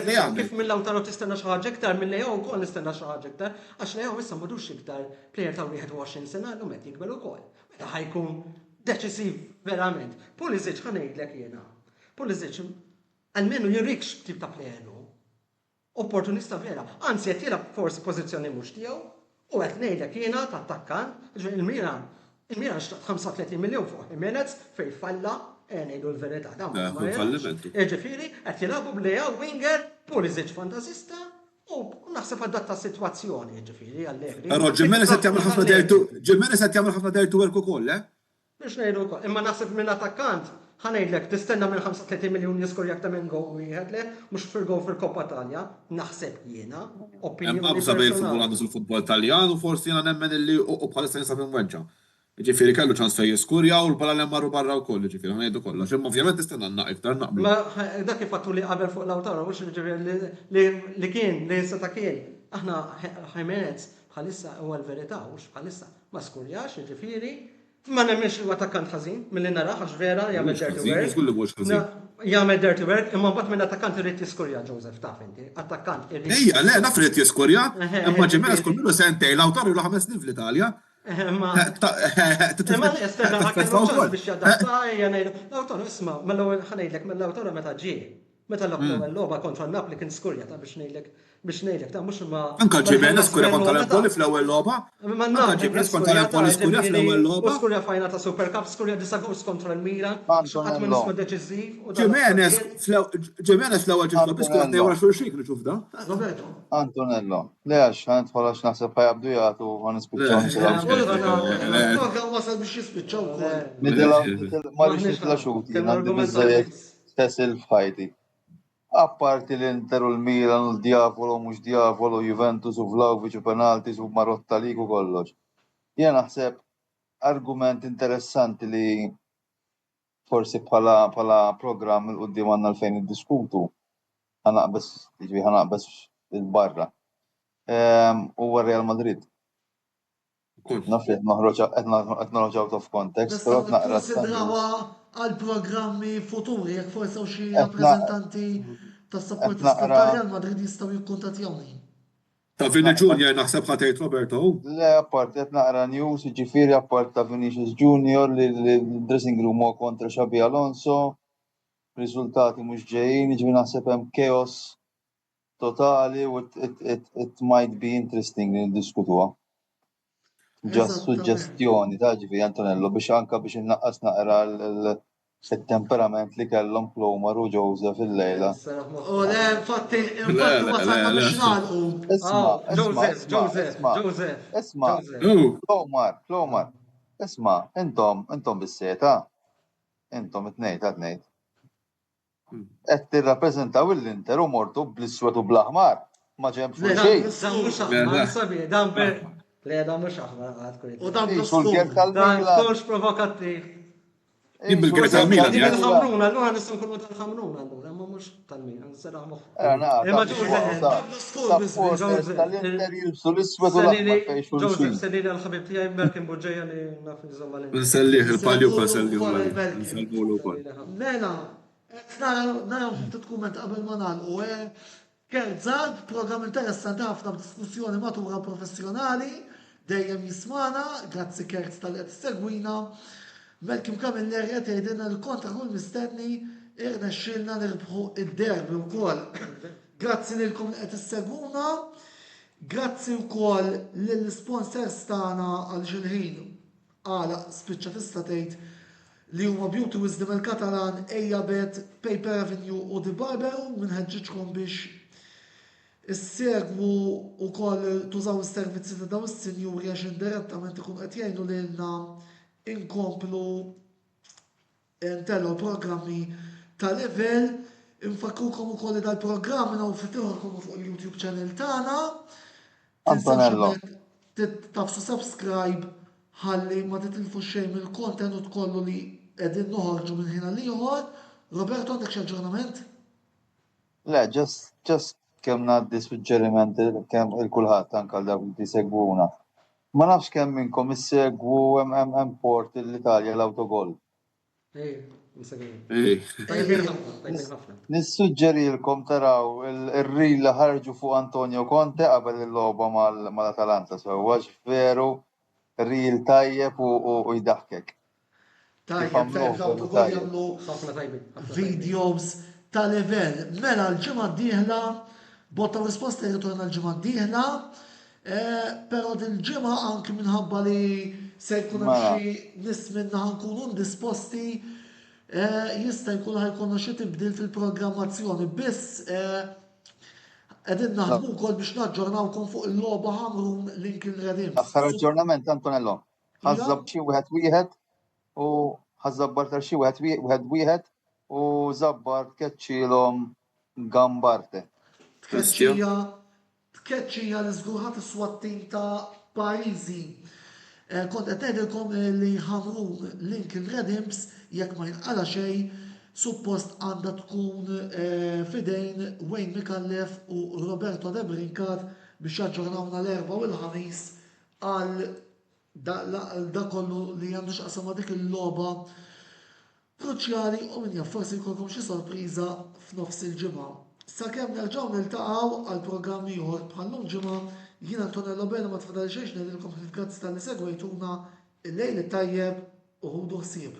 li għamel. Kif mill-Lautaro tistenna xi ħaġa iktar, mill-Leao wkoll nistenna xi ħaġa iktar, għax Leao issa m'għadux iktar plejer ta' 21 sena llum qed jikbel ukoll. Meta ħajkun deċisiv verament. Pulisic ħanejdlek jiena. Pulisic almenu jirrikx tip ta' plejer opportunista vera. Anzi, qed jilgħab forsi pożizzjoni mhux tiegħu u qed ngħidlek jiena ta' attakkan, il-Milan xtaqt 35 miljun fuq Jimenez fejn falla ngħidu l-verità. Ġifieri qed jilagħbu b'Leao winger, Pulisic fantasista u naħseb adatta s-sitwazzjoni ġifieri Allegri. Però Jimenez qed jagħmel ħafna dirty work ukoll, Biex ngħidu wkoll, imma naħseb minn attakkant ħanejdlek tistenna minn 35 miljun jiskur jak ta' minn gow wieħed le, mhux fil-gow fil-Koppa Talja, naħseb jiena, opinjoni. Hemm qabża bejn il-futbol għandu sul-futbol Taljan u forsi jiena nemmen illi u bħalissa jinsab imweġġa. Ġifieri kellu ċans fejn jiskurja u l-bala marru barra wkoll, ġifieri ngħidu kollox. Imma ovvjament tistenna iktar naqblu. Ma dak kif fattu li qabel fuq Lautaro, mhux li kien li seta' kien. Aħna Jimenez bħalissa huwa l-verità mhux bħalissa ma skurjax, ġifieri. Ma nemmenx li attakkant ħażin, milli naraħ għax vera jagħmel dirty work. Jagħmel dirty work, imma mbagħad minn attakkant irid jiskurja Joseph taf inti. Attakkant irid. Ejja, le naf irid jiskurja, imma Jimenez kull minnu sentejn Lautaro ilu 5 snin fl-Italja. Imma nistenna biex jadatta ngħidu. Lautaro isma' mill-ewwel ħanejdlek mill-Lautaro meta ġie. Meta l-ewwel logħba kontra Napoli kien skurja ta' biex ngħidlek ta' mhux ma. Anke Jimenez skurja kontra l-Empoli fl-ewwel logħba. Anke Jimenez kontra l-Empoli skurja fl-ewwel logħba. Skurja fajna ta' Super Cup, skurja 9 gols kontra l-Milan. Qatt ma nisma' deċiżiv. Jimenez fl-ewwel ġibda biex kont wara xulxin kienu xuf da. Antonello, le għax ħanidħol għax naħseb ħajabdu jagħtu Wasal biex jispiċċaw. Ma rridx nitlaxuti, għandi biżżejjed stess il-fajti. Apparti l-Inter u l-Milan u l-Diavolo, mhux Diavolo, Juventus u Vlahovic u penaltis u Marotta lik u kollox. Jien naħseb argument interessanti li forsi bħala programm il-qudiem għandna l-fejn iddiskutu. ħanaqbes il-barra. Huwa Real Madrid. Kont. Naf li qed noħroġ out of context, però Nistgħu qed naqra nikkonsidrawha għal programmi futuri, jekk forsi hawn xi Qed rappreżentanti tas-supporters qed naqra- tal-Real Madrid jistgħu jikkuntattjawni. Ta' Vini Junior naħseb ħatejt Roberto. Le, appart, qed naqra news, ġifieri appart ta' Vinicius Junior li l-dressing room huwa kontra Xabi Alonso, riżultati mhux ġejjin, ġifieri naħseb hemm chaos totali u it might be interesting li niddiskutuha. Ġast Eżattament. suġġestjoni ta' ġifieri Antonello biex anke biex innaqqas naqra il-temperament li kellhom Plomar u Joseph il-lejla. U le, infatti le, wasalna le. biex nagħlqu. Isma' Plomar, isma' intom bis-seta, intom it-tnejn ta' tnejn. Qed tirrappreżentaw l-Inter u mortu bl-iswed u bl-aħmar, ma ġemx xejn. Dan mhux aħmar għad U dan Sul bl-skur. kien Dan tal-Milan. kolx provokattiv. Jien bil-kien tal-Milan, Din ja. il-ħamruna, allura nistgħu nkunu tal-ħamruna allura, imma mhux tal-Milan, nseraħ moħħ. Imma Supporters tal-Inter jilbsu l-iswed u l-aħmar fejn Joseph, xulxin. sennini għal-ħabib tijaj Merkin Buġġeja li naf nżomma Nsellih il-paljuka nsellih wkoll. Mela, naraw titkument qabel ma nagħlqu. Kerzad, program interessanti ħafna b'diskussjoni matura professjonali, dejjem jismana, grazzi Kerz tal-qed segwina. Melkim Kamiller qed jgħidilna l-kontra kull mistenni irnexxilna nirbħu id-derbi wkoll. Grazzi lilkom li qed issegwuna, grazzi wkoll lill-sponsors tagħna għal xilħin għala spiċċa tista' tgħid li huma Beauty Wisdom il-Katalan, Ejjabet, Paper Avenue u The Barber u minħeġġiġkom biex issegwu wkoll tużaw is-servizzi ta' dawn is-sinjuri għax indirettament ikun qed jgħinu lilna inkomplu ntellu programmi ta' level, infakrukom ukoll li dal-programmi naw fitiħorkom fuq il-YouTube channel tagħna. Antonello. Tafsu subscribe ħalli ma titilfu xejn mill-kontenut kollu li qegħdin noħorġu minn ħin għal ieħor. Roberto, għandek xi aġġornament? Le, just kemm ngħaddi suġġerimenti kemm il-kulħadd anke għal dawk li jsegwuna. Ma nafx kemm minnkom issegwu hemm port l-Italja l-autogol. Tajbin ħafna. Nissuġġerilkom taraw ir-reel li ħarġu fuq Antonio Conte qabel il-logħba mal-Atalanta, so għax veru reel tajjeb u jdaħkek. Tajjeb, l-autogol jagħmlu Ħafna tajbin. videos ta' level. Mela l-ġimgħa d-dieħla, botta risposta jirritorna l-ġimgħa d-dieħla, pero dil-ġimgħa anke minħabba li se jkun hemm xi nies minna ħankunu indisposti, jista' jkun ħajkunu xi tibdil fil-programmazzjoni, biss qegħdin naħdmu wkoll biex naġġornawkom fuq il-logħba Hamrun Lincoln Redeems. Aħħar aġġornament Antonello. Ħażab xi wieħed u ħażabbar tal xi wieħed u żabbar tkeċċilhom Gambarte. Tkeċċija li żgurħat is-swattin ta' Pariżi. Kont qed ngħidilkom li Hamrun Lincoln Redeems jekk ma jinqala xejn suppost għandha tkun fidejn Wayne Mikallef u Roberto De Brincat biex jaġġornawna l-erba' u l-ħamis għal da kollu li għandu x'qasam ma' dik il-logħba kruċjali u min jaf forsi jkollkom xi sorpriża f'nofs il-ġimgħa. Sakemm nerġgħu niltaqgħu għal programmi ieħor bħallum ġimgħa, jien Antonello Bena ma tfadal xejn ngħidilkom grazzi tal-li segwejtuna il-lejl tajjeb u ħudu ħsieb.